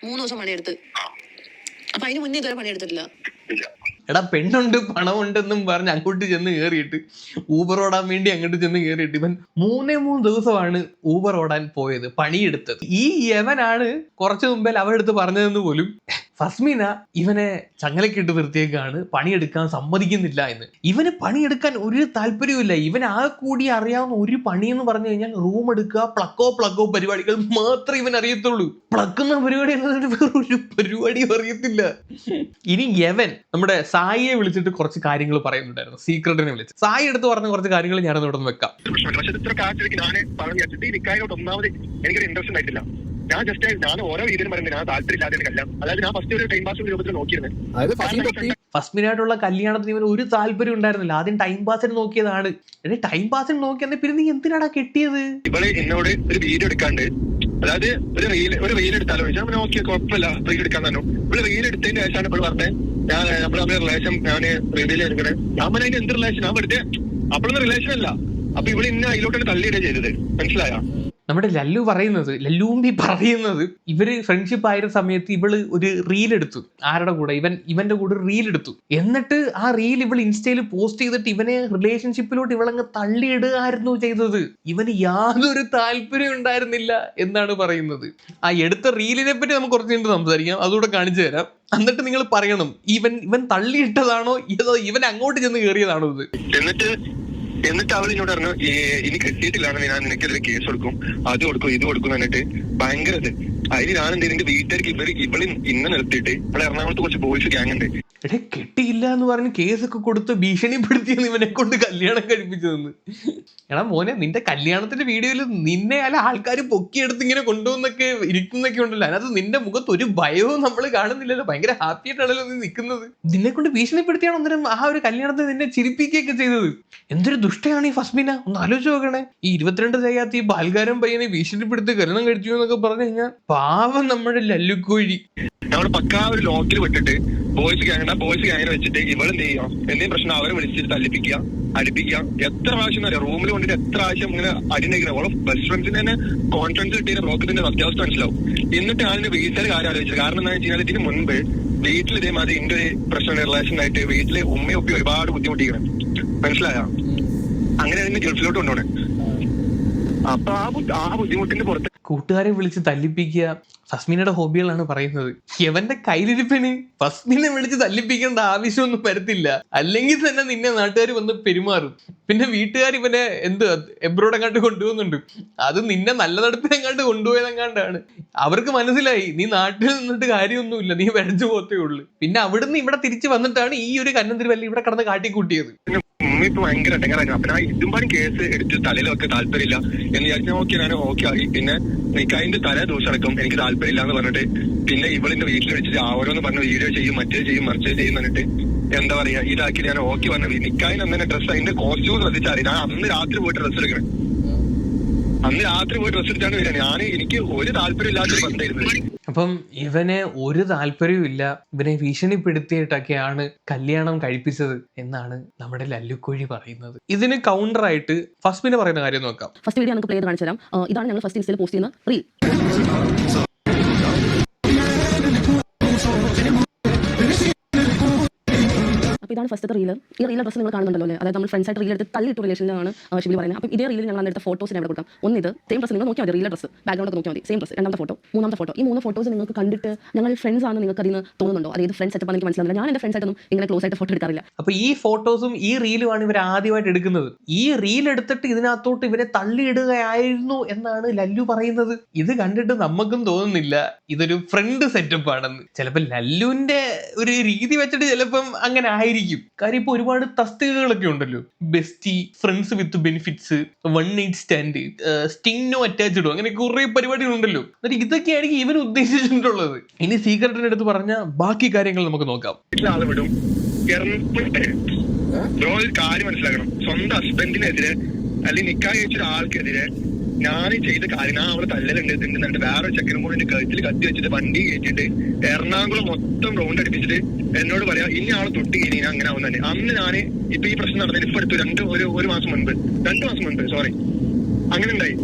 3 ദിവസം പണിയെടുത്ത്. അപ്പൊ അതിന് മുന്നേ ഇതുവരെ പണിയെടുത്തിട്ടില്ല. എടാ പെണ്ണുണ്ട് പണമുണ്ടെന്നും പറഞ്ഞ് അങ്ങോട്ട് ചെന്ന് കയറിയിട്ട് ഊബർ ഓടാൻ വേണ്ടി അങ്ങോട്ട് ചെന്ന് കയറിയിട്ട് ഇവൻ 3 ദിവസമാണ് ഊബർ ഓടാൻ പോയത്, പണിയെടുത്തത്. ഈ യവനാണ് കുറച്ചു മുമ്പേ അവരെടുത്ത് പറഞ്ഞതെന്ന് പോലും ഫസ്മീന ഇവനെ ചങ്ങലക്കിട്ട് നിർത്തിയേക്കാണ്, പണിയെടുക്കാൻ സമ്മതിക്കുന്നില്ല എന്ന്. ഇവന് പണിയെടുക്കാൻ ഒരു താല്പര്യമില്ല. ഇവൻ ആ കൂടി അറിയാവുന്ന ഒരു പണി എന്ന് പറഞ്ഞു കഴിഞ്ഞാൽ റൂം എടുക്കുക, പ്ലക്കോ പരിപാടികൾ മാത്രമേ ഇവൻ അറിയത്തുള്ളൂ. പ്ലക്കുന്ന പരിപാടി വേറൊരു പരിപാടിയും അറിയത്തില്ല. ഇനി യവൻ നമ്മുടെ സായിയെ വിളിച്ചിട്ട് കുറച്ച് കാര്യങ്ങൾ പറയുന്നുണ്ടായിരുന്നു. സീക്രട്ടിനെ വിളിച്ച് സായി എടുത്ത് പറഞ്ഞ കുറച്ച് കാര്യങ്ങൾ ഞാനൊന്ന് ഇവിടെ നിന്ന് വെക്കാം. എനിക്കൊരു ഇൻട്രസ്റ്റ് ആയിട്ടില്ല. ഞാൻ ഓരോ രീതിയിലും പറയുന്നത് ഞാൻ താല്പര്യമില്ലാതെ കല്യാണം. അതായത് ഞാൻ ഫസ്റ്റ് ഒരു ടൈം പാസ് രൂപത്തിൽ നോക്കിയിരുന്നത്. ഫസ്മിനായിട്ടുള്ള കല്യാണത്തിന് ഇവന് ഒരു താല്പര്യം ഉണ്ടായിരുന്നില്ല. ആദ്യം ടൈം പാസിന് നോക്കിയതാണ്. ടൈം പാസിന് നോക്കിയെന്നെ പിന്നെ നീ എന്തിനാടാ കെട്ടിയത്? ഇവള് എന്നോട് ഒരു വീഡിയോ എടുക്കാണ്ട്, അതായത് ഒരു റീൽ എടുത്താലോ ഞാൻ നോക്കിയ കുഴപ്പമില്ല, റീൽ എടുക്കാൻ തന്നെ. ഇവിടെ റീൽ എടുത്തതിന് ശേഷമാണ് ഇപ്പോൾ പറഞ്ഞത് ഞാൻ നമ്മുടെ റിലേഷൻ ഞാൻ റിവീൽ എടുക്കണേ. ഞാൻ പറഞ്ഞ എന്ത് റിലേഷൻ, ഞാൻ വെറുതെ അപ്പോഴൊന്നും റിലേഷൻ അല്ല. അപ്പൊ ഇവിടെ ഇന്നെ അതിലോട്ടാണ് തള്ളിയിടുക ചെയ്തത്. മനസ്സിലായോ? നമ്മുടെ ലല്ലൂമ്പി പറയുന്നത് ഇവര് ഫ്രണ്ട്ഷിപ്പ് ആയിരുന്ന സമയത്ത് ഇവള് ഒരു റീൽ എടുത്തു. ആരുടെ കൂടെ? ഇവന്റെ കൂടെ റീൽ എടുത്തു. എന്നിട്ട് ആ റീൽ ഇവൾ ഇൻസ്റ്റയിൽ പോസ്റ്റ് ചെയ്തിട്ട് ഇവനെ റിലേഷൻഷിപ്പിലോട്ട് ഇവളങ്ങ് തള്ളിയിടുകയായിരുന്നു ചെയ്തത്. ഇവന് യാതൊരു താല്പര്യം ഉണ്ടായിരുന്നില്ല എന്നാണ് പറയുന്നത്. ആ എടുത്ത റീലിനെ പറ്റി നമുക്ക് കുറച്ച് കഴിഞ്ഞ് സംസാരിക്കാം, അതുകൂടെ കാണിച്ചു തരാം. എന്നിട്ട് നിങ്ങൾ പറയണം ഇവൻ തള്ളിയിട്ടതാണോ ഇവൻ അങ്ങോട്ട് ചെന്ന് കയറിയതാണോ ഇത്. എന്നിട്ട് അവൾ എന്നോട് പറഞ്ഞു, ഇനി കെട്ടിയിട്ടില്ലാണെങ്കിൽ ഞാൻ നിനക്കെതിരെ കേസ് കൊടുക്കും, അത് കൊടുക്കും, ഇത് കൊടുക്കും എന്നിട്ട് ഭയങ്കര ഇത്. അതിന് ഞാൻ എന്ത് എന്റെ വീട്ടുകാർക്ക് ഇവള് ഇന്ന് നിർത്തിയിട്ട് ഇവിടെ എറണാകുളത്ത് കുറച്ച് ബോയ്സ് ഗ്യാങ് ഉണ്ട്. കെട്ടിയില്ല എന്ന് പറഞ്ഞ് കേസൊക്കെ കൊടുത്ത് ഭീഷണിപ്പെടുത്തിയെന്ന് ഇവനെ കൊണ്ട് കല്യാണം കഴിപ്പിച്ചതെന്ന്. എടാ മോനെ, നിന്റെ കല്യാണത്തിന്റെ വീഡിയോയിൽ നിന്നെ അല്ല ആൾക്കാർ പൊക്കിയെടുത്ത് ഇങ്ങനെ കൊണ്ടുവന്നൊക്കെ ഇരിക്കുന്നൊക്കെ ഉണ്ടല്ലോ. അതിനകത്ത് നിന്റെ മുഖത്ത് ഒരു ഭയവും നമ്മൾ കാണുന്നില്ലല്ലോ. ഭയങ്കര ഹാപ്പി ആയിട്ടാണല്ലോ നീ നിൽക്കുന്നത്. നിന്നെ കൊണ്ട് ഭീഷണിപ്പെടുത്തിയാണ് അന്നേരം ആ ഒരു കല്യാണത്തിന് നിന്നെ ചിരിപ്പിക്കുകയൊക്കെ ചെയ്തത്. എന്തൊരു ദുഷ്ടയാണ് ഈ ഫസ്മിന, ഒന്ന് ആലോചിച്ച് നോക്കണേ. ഈ 22 ചെയ്യാത്ത ഈ ബാൽകാരൻ പയ്യനെ ഭീഷണിപ്പെടുത്തി കല്യാണം കഴിച്ചു എന്നൊക്കെ പറഞ്ഞു കഴിഞ്ഞാൽ പാവം നമ്മുടെ ലല്ലുക്കോഴി. നമ്മൾ പക്കാ ഒരു ലോക്കിൽ വിട്ടിട്ട് ബോയ്സ് ഗ്യാങ്ങിനെ വെച്ചിട്ട് ഇവളെന്ത് ചെയ്യാം, എന്തെങ്കിലും പ്രശ്നം അവരെ വിളിച്ചിട്ട് തല്ലിപ്പിക്കുക, അടിപ്പിക്കുക. എത്ര പ്രാവശ്യം അറിയാം റൂമിൽ കൊണ്ടിട്ട് എത്ര പ്രാവശ്യം ഇങ്ങനെ അടിണ്ടായിരിക്കണം. ഓളെ ബെസ്റ്റ് ഫ്രണ്ട്സിന് തന്നെ കോൺഫിഡൻസ് കിട്ടിയ ബ്രോക്കത്തിന്റെ അത്യാവശ്യം മനസ്സിലാവും. എന്നിട്ട് അതിന്റെ വീട്ടുകാർ കാര്യം ആലോചിച്ചത്. കാരണം എന്താ വെച്ച് കഴിഞ്ഞാൽ ഇതിന് മുൻപ് വീട്ടിൽ ഇതേമാതിരി എന്റെ ഒരു പ്രശ്നം റിലേഷൻ ആയിട്ട് വീട്ടില് ഉമ്മയും ഒപ്പി ഒരുപാട് ബുദ്ധിമുട്ടിക്കണം. മനസ്സിലായോ? അങ്ങനെ അതിന് ഗൾഫിലോട്ട് കൊണ്ടുപോണേ. അപ്പൊ ആ ബുദ്ധിമുട്ടിന്റെ പുറത്ത് കൂട്ടുകാരെ വിളിച്ച് തല്ലിപ്പിക്കുക ഫസ്മിനയുടെ ഹോബികളാണ് പറയുന്നത്. യവന്റെ കയ്യിലിരിപ്പിന് ഫസ്മിനെ വിളിച്ച് തല്ലിപ്പിക്കേണ്ട ആവശ്യമൊന്നും വരത്തില്ല. അല്ലെങ്കിൽ തന്നെ നിന്നെ നാട്ടുകാർ വന്ന് പെരുമാറും. പിന്നെ വീട്ടുകാർ ഇവനെ എബ്രോഡ് എങ്ങാണ്ട് കൊണ്ടുപോകുന്നുണ്ട്. അത് നിന്നെ നല്ല നടപ്പിനെങ്ങാണ്ട് കൊണ്ടുപോയതെങ്ങാണ്ടാണ്. അവർക്ക് മനസ്സിലായി നീ നാട്ടിൽ നിന്നിട്ട് കാര്യമൊന്നുമില്ല, നീ വരച്ചു പോത്തേ ഉള്ളൂ. പിന്നെ അവിടുന്ന് ഇവിടെ തിരിച്ചു വന്നിട്ടാണ് ഈ ഒരു കന്നന്തിരിവല്ല ഇവിടെ കിടന്ന് കാട്ടിക്കൂട്ടിയത്. ഇപ്പൊ ഭയങ്കര ഇടങ്ങാറായിരുന്നു. അപ്പൊ ഞാൻ ഇതുമ്പാടും കേസ് എടുത്ത് തലയിലൊക്കെ താല്പര്യമില്ല എന്ന് വിചാരിച്ചാൽ ഞാൻ ഓക്കെ ആയി. പിന്നെ നിക്കായിന്റെ തലേ ദിവസം അടക്കം എനിക്ക് താല്പര്യമില്ല എന്ന് പറഞ്ഞിട്ട് പിന്നെ ഇവളിന്റെ വീട്ടിൽ വെച്ചിട്ട് ഓരോന്ന് പറഞ്ഞ് വീഡിയോ ചെയ്യും, മറ്റേ ചെയ്യും, മറിച്ചേ ചെയ്യും എന്നിട്ട് എന്താ പറയാ ഇതാക്കി ഞാൻ ഓക്കെ പറഞ്ഞത്. നിക്കായിന് അന്നെ ഡ്രസ്സ് അതിന്റെ കോസ്റ്റ്യൂം ശ്രദ്ധിച്ചാൽ ഞാൻ അന്ന് രാത്രി പോയിട്ട് ഡ്രസ്സ് എടുക്കണം. അന്ന് രാത്രി പോയി ഡ്രസ്സ് എടുത്താണ് വരിക. എനിക്ക് ഒരു താല്പര്യം ഇല്ലാത്തൊരു ബന്ധമായിരുന്നു. അപ്പം ഇവനെ ഒരു താല്പര്യവും ഇല്ല, ഇവനെ ഭീഷണിപ്പെടുത്തിയിട്ടൊക്കെയാണ് കല്യാണം കഴിപ്പിച്ചത് എന്നാണ് നമ്മുടെ ലല്ലുക്കോഴി പറയുന്നത്. ഇതിന് കൗണ്ടറായിട്ട് ഫസ്മിനെ പറയുന്ന കാര്യം നോക്കാം. ഫസ്റ്റ് വീഡിയോ നമുക്ക് പ്ലേ ചെയ്ത് കാണിച്ചു തരാം. ഇതാണ് ഞങ്ങൾ ഫസ്റ്റ് ഇൻസ്റ്റയിൽ പോസ്റ്റ് ചെയ്യുന്ന റീൽ. അപ്പോൾ ഇതാണ് ഫസ്റ്റത്തെ റീൽ. ഈ റീൽ ഡ്രസ്സ് നിങ്ങൾ കാണുന്നുണ്ടല്ലോ അല്ലേ? അതായത് നമ്മൾ ഫ്രണ്ട്സ് ആയിട്ട് റീൽ എടുത്ത് തള്ളിയിട്ട് റിലേഷനിലാണ് ഷിബിലി പറയുന്നത്. അപ്പോൾ ഇതേ റീലിൽ ഞങ്ങൾ എടുത്ത ഫോട്ടോസിന് അവിടെ കൊടുക്കാം. ഇത് സെയിം ഡ്രസ്സ് നിങ്ങൾ നോക്കിയാൽ മതി, റീൽ ഡ്രസ്സ് ബാക്ക്ഗ്രൗണ്ട് നോക്കിയാൽ മതി. Same dress. രണ്ടാമത്തെ ഫോട്ടോ, മൂന്നാമത്തെ ഫോട്ടോ. ഈ 3 ഫോട്ടോസ് നിങ്ങൾക്ക് കണ്ടിട്ട് ഞങ്ങൾ ഫ്രണ്ട്സ് ആണ് നിങ്ങൾക്ക് അതിന് തോന്നുന്നുണ്ടോ? അതായത് ഫ്രണ്ട്സ് സെറ്റപ്പ് എനിക്ക് മനസ്സിലാവില്ല. ഞാൻ എൻ്റെ ഫ്രണ്ട്സ് ആയിട്ടൊന്നും ഇങ്ങനെ ക്ലോസ് ആയിട്ട് ഫോട്ടോ എടുക്കാറില്ല. അപ്പോൾ ഈ ഫോട്ടോസും ഈ റീലുമാണ് ഇവർ ആദ്യമായിട്ട് എടുക്കുന്നത്. ഈ റീൽ എടുത്തിട്ട് ഇതിനകത്തോട്ട് ഇവരെ തള്ളിയിടുകയായിരുന്നു എന്നാണ് ലല്ലു പറയുന്നത്. ഇത് കണ്ടിട്ട് നമുക്കും തോന്നുന്നില്ല ഇതൊരു ഫ്രണ്ട് സെറ്റപ്പ് ആണെന്ന്. ചിലപ്പോൾ ലല്ലുവിന്റെ ഒരു രീതി വെച്ചിട്ട് ചിലപ്പം അങ്ങനെ ആയിരിക്കും. കാര്യം ഇപ്പൊ ഒരുപാട് തസ്തികകളൊക്കെ ഉണ്ടല്ലോ, bestie, friends with benefits, 1 night stand, string no അറ്റാച്ച്ഡോ, അങ്ങനെ കുറെ പരിപാടികളുണ്ടല്ലോ. എന്നിട്ട് ഇതൊക്കെയായിരിക്കും ഇവൻ ഉദ്ദേശിച്ചിട്ടുള്ളത്. ഇനി സീക്രട്ടിന്റെ അടുത്ത് പറഞ്ഞ ബാക്കി കാര്യങ്ങൾ നമുക്ക് നോക്കാം. കാര്യം മനസ്സിലാക്കണം, സ്വന്തം ഹസ്ബൻഡിനെതിരെ അല്ലെങ്കിൽ നിക്കാഹ് കഴിച്ച ആൾക്കെതിരെ ഞാൻ ചെയ്ത കാര്യം, ഞാൻ അവിടെ തല്ലലുണ്ട് തിന്നുന്നുണ്ട്, വേറെ ചെക്കനും കൂടെ എന്റെ കഴുത്തിൽ കത്തി വെച്ചിട്ട് വണ്ടി കയറ്റിട്ട് എറണാകുളം മൊത്തം റൗണ്ട് അടിപ്പിച്ചിട്ട് എന്നോട് പറയാം ഇനി ആളെ തൊട്ട് കഴിഞ്ഞാൽ ഞാൻ അങ്ങനെ ആവുന്നതന്നെ. അന്ന് ഞാൻ ഇപ്പൊ ഈ പ്രശ്നം നടന്നതിന് ഇപ്പൊ എടുത്തു ഒരു മാസം മുൻപ്, 2 മാസം മുൻപ് സോറി, അങ്ങനെ ഉണ്ടായി.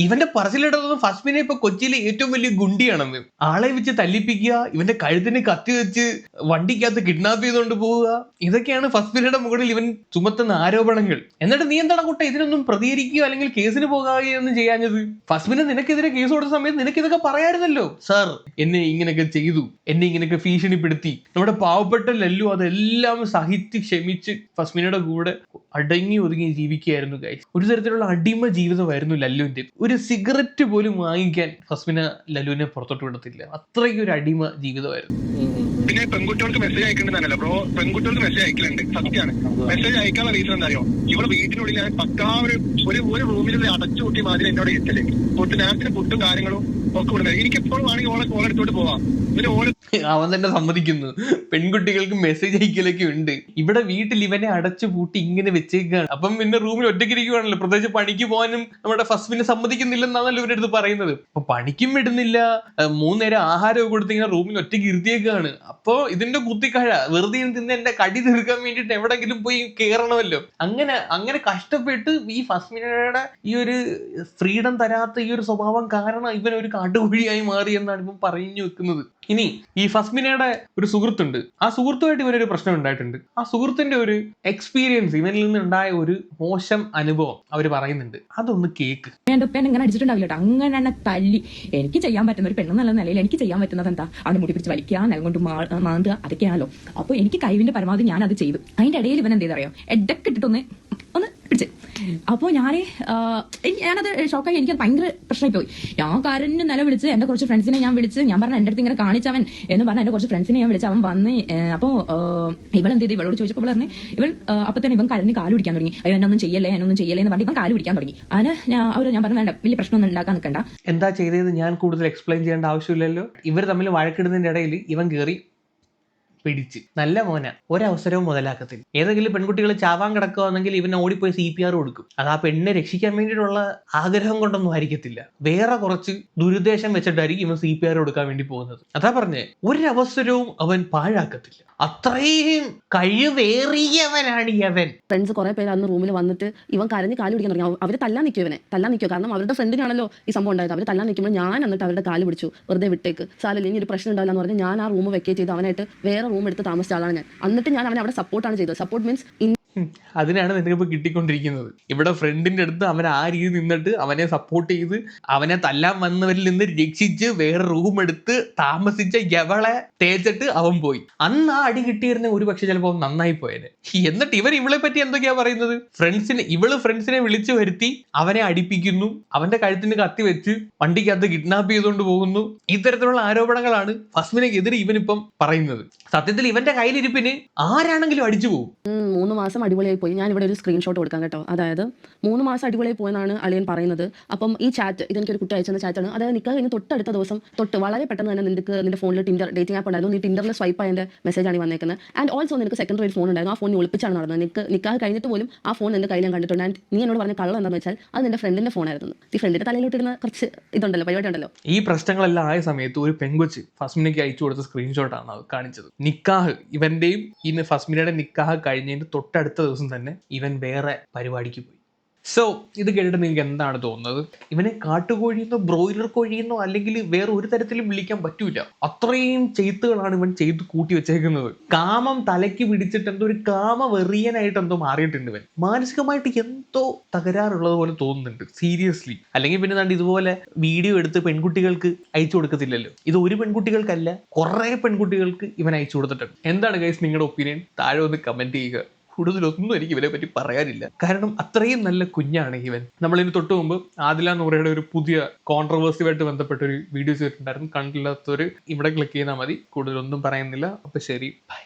ഇവന്റെ പറച്ചിലിടുന്നത് ഫസ്മിനെ ഇപ്പൊ കൊച്ചിയിലെ ഏറ്റവും വലിയ ഗുണ്ടിയാണെന്ന്. ആളെ വെച്ച് തല്ലിപ്പിക്കുക, ഇവന്റെ കഴുത്തിന് കത്തി വെച്ച് വണ്ടിക്കകത്ത് കിഡ്നാപ്പ് ചെയ്തുകൊണ്ട് പോവുക, ഇതൊക്കെയാണ് ഫസ്മിനയുടെ മുകളിൽ ഇവൻ ചുമത്തുന്ന ആരോപണങ്ങൾ. എന്നിട്ട് നീ എന്താണ് കുട്ട ഇതിനൊന്നും പ്രതികരിക്കുകയോ അല്ലെങ്കിൽ കേസിന് പോകുകയൊന്നും ചെയ്യാഞ്ഞത്? ഫസ്മിന് നിനക്കെതിരെ കേസ് കൊടുത്ത സമയത്ത് നിനക്ക് ഇതൊക്കെ പറയാമായിരുന്നല്ലോ. സാർ എന്നെ ഇങ്ങനെയൊക്കെ ചെയ്തു, എന്നെ ഇങ്ങനെയൊക്കെ ഭീഷണിപ്പെടുത്തി. നമ്മുടെ പാവപ്പെട്ട ലല്ലു അതെല്ലാം സഹിച്ച് ക്ഷമിച്ച് ഫസ്മിനയുടെ കൂടെ അടങ്ങി ഒതുങ്ങി ജീവിക്കുകയായിരുന്നു ഗൈസ്. ഒരു തരത്തിലുള്ള അടിമ ജീവിതമായിരുന്നു ലല്ലുവിന്റെ. ഒരു സിഗരറ്റ് പോലും വാങ്ങിക്കാൻ ഫസ്മിന ലല്ലുവിനെ പുറത്തോട്ട് വിടത്തില്ല. അത്രയ്ക്ക് ഒരു അടിമ ജീവിതമായിരുന്നു. പിന്നെ പെൺകുട്ടികൾക്ക് മെസ്സേജ് അയക്കേണ്ടതല്ലോ ബ്രോ, പെൺകുട്ടികൾക്ക് മെസ്സേജ് അയക്കലുണ്ട്, സത്യമാണ്. മെസ്സേജ് അയക്കാനുള്ള റീസൺ എന്താ? ഇവിടെ വീട്ടിനുള്ളിൽ ഞാൻ പക്കാ ഒരു റൂമിൽ അടച്ചുകൂട്ടി മാതിരി എന്നോട് എത്തല് നേരത്തിന് പുട്ടും കാര്യങ്ങളും ഒക്കെ വിടുന്നത്. എനിക്ക് എപ്പോഴും ആണെങ്കിൽ ഓളെടുത്തോട്ട് പോവാം. അവൻ തന്നെ സമ്മതിക്കുന്നു പെൺകുട്ടികൾക്ക് മെസ്സേജ് അയക്കലൊക്കെ ഉണ്ട്. ഇവിടെ വീട്ടിൽ ഇവനെ അടച്ചു പൂട്ടി ഇങ്ങനെ വെച്ചേക്കാണ്. അപ്പം പിന്നെ റൂമിൽ ഒറ്റയ്ക്കിരിക്കുവാണല്ലോ, പ്രത്യേകിച്ച് പണിക്ക് പോകാനും നമ്മുടെ ഫസ്മിനെ സമ്മതിക്കുന്നില്ലെന്നാണല്ലോ ഇവരുടെ അടുത്ത് പറയുന്നത്. അപ്പൊ പണിക്കും വിടുന്നില്ല, 3 നേരം ആഹാരമൊക്കെ കൊടുത്ത് ഇങ്ങനെ റൂമിൽ ഒറ്റയ്ക്ക് ഇരുത്തിയേക്കാണ്. അപ്പോ ഇതിന്റെ കുത്തിക്കഴ വെറുതെ തിന്ന് എന്റെ കടി തീർക്കാൻ വേണ്ടിട്ട് എവിടെങ്കിലും പോയി കേറണമല്ലോ. അങ്ങനെ കഷ്ടപ്പെട്ട് ഈ ഫസ്മിനയുടെ ഈ ഒരു ഫ്രീഡം തരാത്ത ഈ ഒരു സ്വഭാവം കാരണം ഇവൻ ഒരു കാട്ടുകുഴിയായി മാറി എന്നാണ് ഇവൻ പറഞ്ഞു വെക്കുന്നത്. ഇനി ഈ ഫസ്മിനയുടെ ഒരു സുഹൃത്തുണ്ട്, ആ സുഹൃത്തുമായിട്ട് ഇവനൊരു പ്രശ്നം ഉണ്ടായിട്ടുണ്ട്. ആ സുഹൃത്തിന്റെ ഒരു എക്സ്പീരിയൻസ്, ഇവനിൽ നിന്നുണ്ടായ ഒരു മോശം അനുഭവം അവർ പറയുന്നുണ്ട്. അതൊന്ന് കേക്ക്. എന്റെ ഉപ്പ എങ്ങനെ അടിച്ചിട്ടുണ്ടാവില്ല കേട്ടോ, അങ്ങനെ തന്നെ തല്ലി. എനിക്ക് ചെയ്യാൻ പറ്റുന്ന ഒരു പെണ്ണ് നല്ല നിലയിൽ എനിക്ക് ചെയ്യാൻ പറ്റുന്നത് എന്താ, അവനെ മുടി പിടിച്ച് വലിക്കുക, നിലം കൊണ്ട് മാന്തുക, അതൊക്കെയാണല്ലോ. അപ്പോൾ എനിക്ക് കഴിവിന്റെ പരമാവധി ഞാൻ അത് ചെയ്തു. അതിന്റെ ഇടയിൽ ഇവൻ എന്ത് ചെയ്തറിയോ, എഡൊക്കെ ഇട്ടിട്ടൊന്ന് പിടിച്ച്. അപ്പോൾ ഞാനത് ഷോക്കായി, എനിക്കത് ഭയങ്കര പ്രശ്നമായി പോയി. ഞാൻ കാരന് നില വിളിച്ച് എന്റെ കുറച്ച് ഫ്രണ്ട്സിനെ ഞാൻ വിളിച്ച്, ഞാൻ പറഞ്ഞ എന്റെ അടുത്ത് ഇങ്ങനെ കാണിച്ചവൻ എന്ന് പറഞ്ഞ എന്റെ കുറച്ച് ഫ്രണ്ട്സിനെ ഞാൻ വിളിച്ച് അവൻ വന്ന്. അപ്പോൾ ഇവൾ എന്ത് ചെയ്തു, ഇവളോട് ചോദിച്ചപ്പോൾ പറഞ്ഞ് ഇവൾ അപ്പൊ തന്നെ ഇവൻ കരഞ്ഞ് കാല് പിടിക്കാൻ തുടങ്ങി. എന്നൊന്നും ചെയ്യല്ലേ എന്ന് പറഞ്ഞ് ഇവൻ കാല് പിടിക്കാൻ തുടങ്ങി. അതിന് ഞാൻ പറഞ്ഞു വേണ്ട, വലിയ പ്രശ്നമൊന്നും ഉണ്ടാക്കാൻ നിൽക്കണ്ട. എന്താ ചെയ്തത് ഞാൻ കൂടുതൽ എക്സ്പ്ലെയിൻ ചെയ്യേണ്ട ആവശ്യമില്ലല്ലോ. ഇവർ തമ്മിൽ വഴക്കിടുന്നതിന്റെ ഇടയിൽ ഇവൻ കയറി പിടിച്ച്. നല്ല മോന, ഒരവസരവും മുതലാക്കത്തില്ല. ഏതെങ്കിലും പെൺകുട്ടികൾ ചാവാൻ കിടക്കുകയാണെങ്കിൽ ഇവനെ ഓടിപ്പോയി CPR കൊടുക്കും. അത് ആ പെണ്ണിനെ രക്ഷിക്കാൻ വേണ്ടിയിട്ടുള്ള ആഗ്രഹം കൊണ്ടൊന്നും ആയിരിക്കത്തില്ല, വേറെ കുറച്ച് ദുരുദ്ദേശം വെച്ചിട്ടായിരിക്കും ഇവൻ CPR കൊടുക്കാൻ വേണ്ടി പോകുന്നത്. അതാ പറഞ്ഞേ, ഒരവസരവും അവൻ പാഴാക്കത്തില്ല. അത്രയും കഴിവേറിയവനാണ് അവൻ. ഫ്രണ്ട്സ് കുറെ പേര് അന്ന് റൂമിൽ വന്നിട്ട് ഇവൻ കരഞ്ഞ് കാല് പിടിക്കാൻ തുടങ്ങി. അവർ തല്ലാൻ നിൽക്കുക, കാരണം അവരുടെ ഫ്രണ്ടിനാണല്ലോ ഈ സംഭവം ഉണ്ടായത്. അവർ തല്ലാൻ നിൽക്കുമ്പോൾ ഞാൻ എന്നിട്ട് അവരുടെ കാല് പിടിച്ചു, വെറുതെ വിട്ടേക്ക് സാലല്ലേ, ഇനി ഒരു പ്രശ്നം ഉണ്ടാവില്ല എന്ന് പറഞ്ഞ് ഞാൻ ആ റൂം വെക്കേറ്റ് ചെയ്ത് അവനായിട്ട് വേറെ റൂം എടുത്ത് താമസിച്ച ആളാണ് ഞാൻ. എന്നിട്ട് ഞാൻ അവനെ അവിടെ സപ്പോർട്ടാണ് ചെയ്തത്. സപ്പോർട്ട് മീൻസ് അതിനാണ് നിനക്കിപ്പോൾ കിട്ടിക്കൊണ്ടിരിക്കുന്നത്. ഇവിടെ ഫ്രണ്ടിന്റെ അടുത്ത് അവൻ ആ രീതി നിന്നിട്ട് അവനെ സപ്പോർട്ട് ചെയ്ത് അവനെ തല്ലാൻ വന്നവരിൽ നിന്ന് രക്ഷിച്ച് വേറെ റൂം എടുത്ത് താമസിച്ച എവളെ തേച്ചിട്ട് അവൻ പോയി. അന്ന് ആ അടി കിട്ടിയിരുന്ന ഒരു പക്ഷെ ചിലപ്പോൾ നന്നായി പോയത്. എന്നിട്ട് ഇവളെ പറ്റി എന്തൊക്കെയാ പറയുന്നത്? ഇവള് ഫ്രണ്ട്സിനെ വിളിച്ചു വരുത്തി അവനെ അടിപ്പിക്കുന്നു, അവന്റെ കഴുത്തിന് കത്തി വെച്ച് വണ്ടിക്കകത്ത് കിഡ്നാപ്പ് ചെയ്തുകൊണ്ട് പോകുന്നു. ഇത്തരത്തിലുള്ള ആരോപണങ്ങളാണ് ഫസ്മിനെതിരെ ഇവനിപ്പം പറയുന്നത്. സത്യത്തിൽ ഇവന്റെ കയ്യിലിരിപ്പിന് ആരാണെങ്കിലും അടിച്ചു പോകും. 3 മാസം അടിപൊളിയായി പോയി. ഞാൻ ഇവിടെ ഒരു സ്ക്രീൻഷോട്ട് കൊടുക്കാം കേട്ടോ. അതായത് 3 മാസം അടിപൊളിയായി പോയെന്നാണ് അളിയൻ പറയുന്നത്. അപ്പം ഈ ചാറ്റ് ഇതെനിക്കൊരു കുട്ടി അയച്ചെന്ന ചാറ്റാണ്. അതായത് നിൽക്കാൻ കഴിഞ്ഞ് തൊട്ടടുത്ത ദിവസം വളരെ പെട്ടെന്ന് തന്നെ നിന്റെ ഫോണിൽ ടിൻഡർ ഡേറ്റിംഗ് ആപ്പ് ഉണ്ടായിരുന്നു. നീ ടിൻഡറിൽ സ്വൈപ്പ് ആയതിന്റെ മെസ്സേജാണ് വന്നേക്കുന്നത്. ആൻഡ് ഓൾസോ നിനക്ക് സെക്കൻഡറി ഒരു ഫോൺ ഉണ്ടായിരുന്നു. ആ ഫോൺ ഒളിപ്പിച്ചാണ് നടന്നത്. നിൽക്കാൻ കഴിഞ്ഞിട്ട് പോലും ആ ഫോൺ നിന്റെ കയ്യിൽ ഞാൻ കണ്ടിട്ടുണ്ട്. ആൻഡ് നീ എന്നോട് പറഞ്ഞ കള്ളം എന്താണെന്ന് വെച്ചാൽ അത് നിന്റെ ഫ്രണ്ടിന്റെ ഫോണായിരുന്നു. ഈ ഫ്രണ്ടിന്റെ തലയിലോട്ടിരുന്ന കുറച്ച് ഇതുണ്ടല്ലോ, പരിപാടി ഉണ്ടല്ലോ. ഈ പ്രശ്നങ്ങളെല്ലാം ആയ സമയത്ത് ഒരു പെങ്കൊച്ച് ഫസ്മിനയ്ക്ക് അയച്ചു കൊടുത്ത സ്ക്രീൻഷോട്ടാണ് അത് കാണിച്ചത്. നിക്കാഹ് ഇവന്റെയും ഇന്ന് ഫസ്മിനയുടെ നിക്കാഹ് കഴിഞ്ഞതിന്റെ തൊട്ടടുത്ത ദിവസം തന്നെ ഇവൻ വേറെ പരിപാടിക്ക് പോയി. സോ ഇത് കേട്ടിട്ട് നിങ്ങൾക്ക് എന്താണ് തോന്നുന്നത്? ഇവനെ കാട്ടുകോഴിയെന്നോ ബ്രോയിലർ കോഴിയെന്നോ അല്ലെങ്കിൽ വേറെ ഒരു തരത്തിലും വിളിക്കാൻ പറ്റൂല. അത്രയും ചെയ്ത്തുകളാണ് ഇവൻ ചെയ്ത് കൂട്ടി വെച്ചേക്കുന്നത്. കാമം തലയ്ക്ക് പിടിച്ചിട്ട് എന്തോ ഒരു കാമവെറിയനായിട്ട് എന്തോ മാറിയിട്ടുണ്ട് ഇവൻ. മാനസികമായിട്ട് എന്തോ തകരാറുള്ളത് പോലെ തോന്നുന്നുണ്ട് സീരിയസ്ലി. അല്ലെങ്കിൽ പിന്നെ കണ്ട് ഇതുപോലെ വീഡിയോ എടുത്ത് പെൺകുട്ടികൾക്ക് അയച്ചു കൊടുക്കത്തില്ലല്ലോ. ഇത് ഒരു പെൺകുട്ടികൾക്കല്ല, കുറെ പെൺകുട്ടികൾക്ക് ഇവൻ അയച്ചു കൊടുത്തിട്ടുണ്ട്. എന്താണ് ഗൈസ് നിങ്ങളുടെ ഒപ്പീനിയൻ? താഴെ ഒന്ന് കമന്റ് ചെയ്യുക. കൂടുതലൊന്നും എനിക്ക് ഇവനെ പറ്റി പറയാനില്ല, കാരണം അത്രയും നല്ല കുഞ്ഞാണ് ഇവൻ. നമ്മളിന് തൊട്ട് മുമ്പ് ആദില നൂറയുടെ ഒരു പുതിയ കോൺട്രവേഴ്സിയുമായിട്ട് ബന്ധപ്പെട്ട ഒരു വീഡിയോ ചെയ്തിട്ടുണ്ടായിരുന്നു. കണ്ടില്ലാത്തവർ ഇവിടെ ക്ലിക്ക് ചെയ്താൽ മതി. കൂടുതലൊന്നും പറയുന്നില്ല. അപ്പൊ ശരി, ബൈ.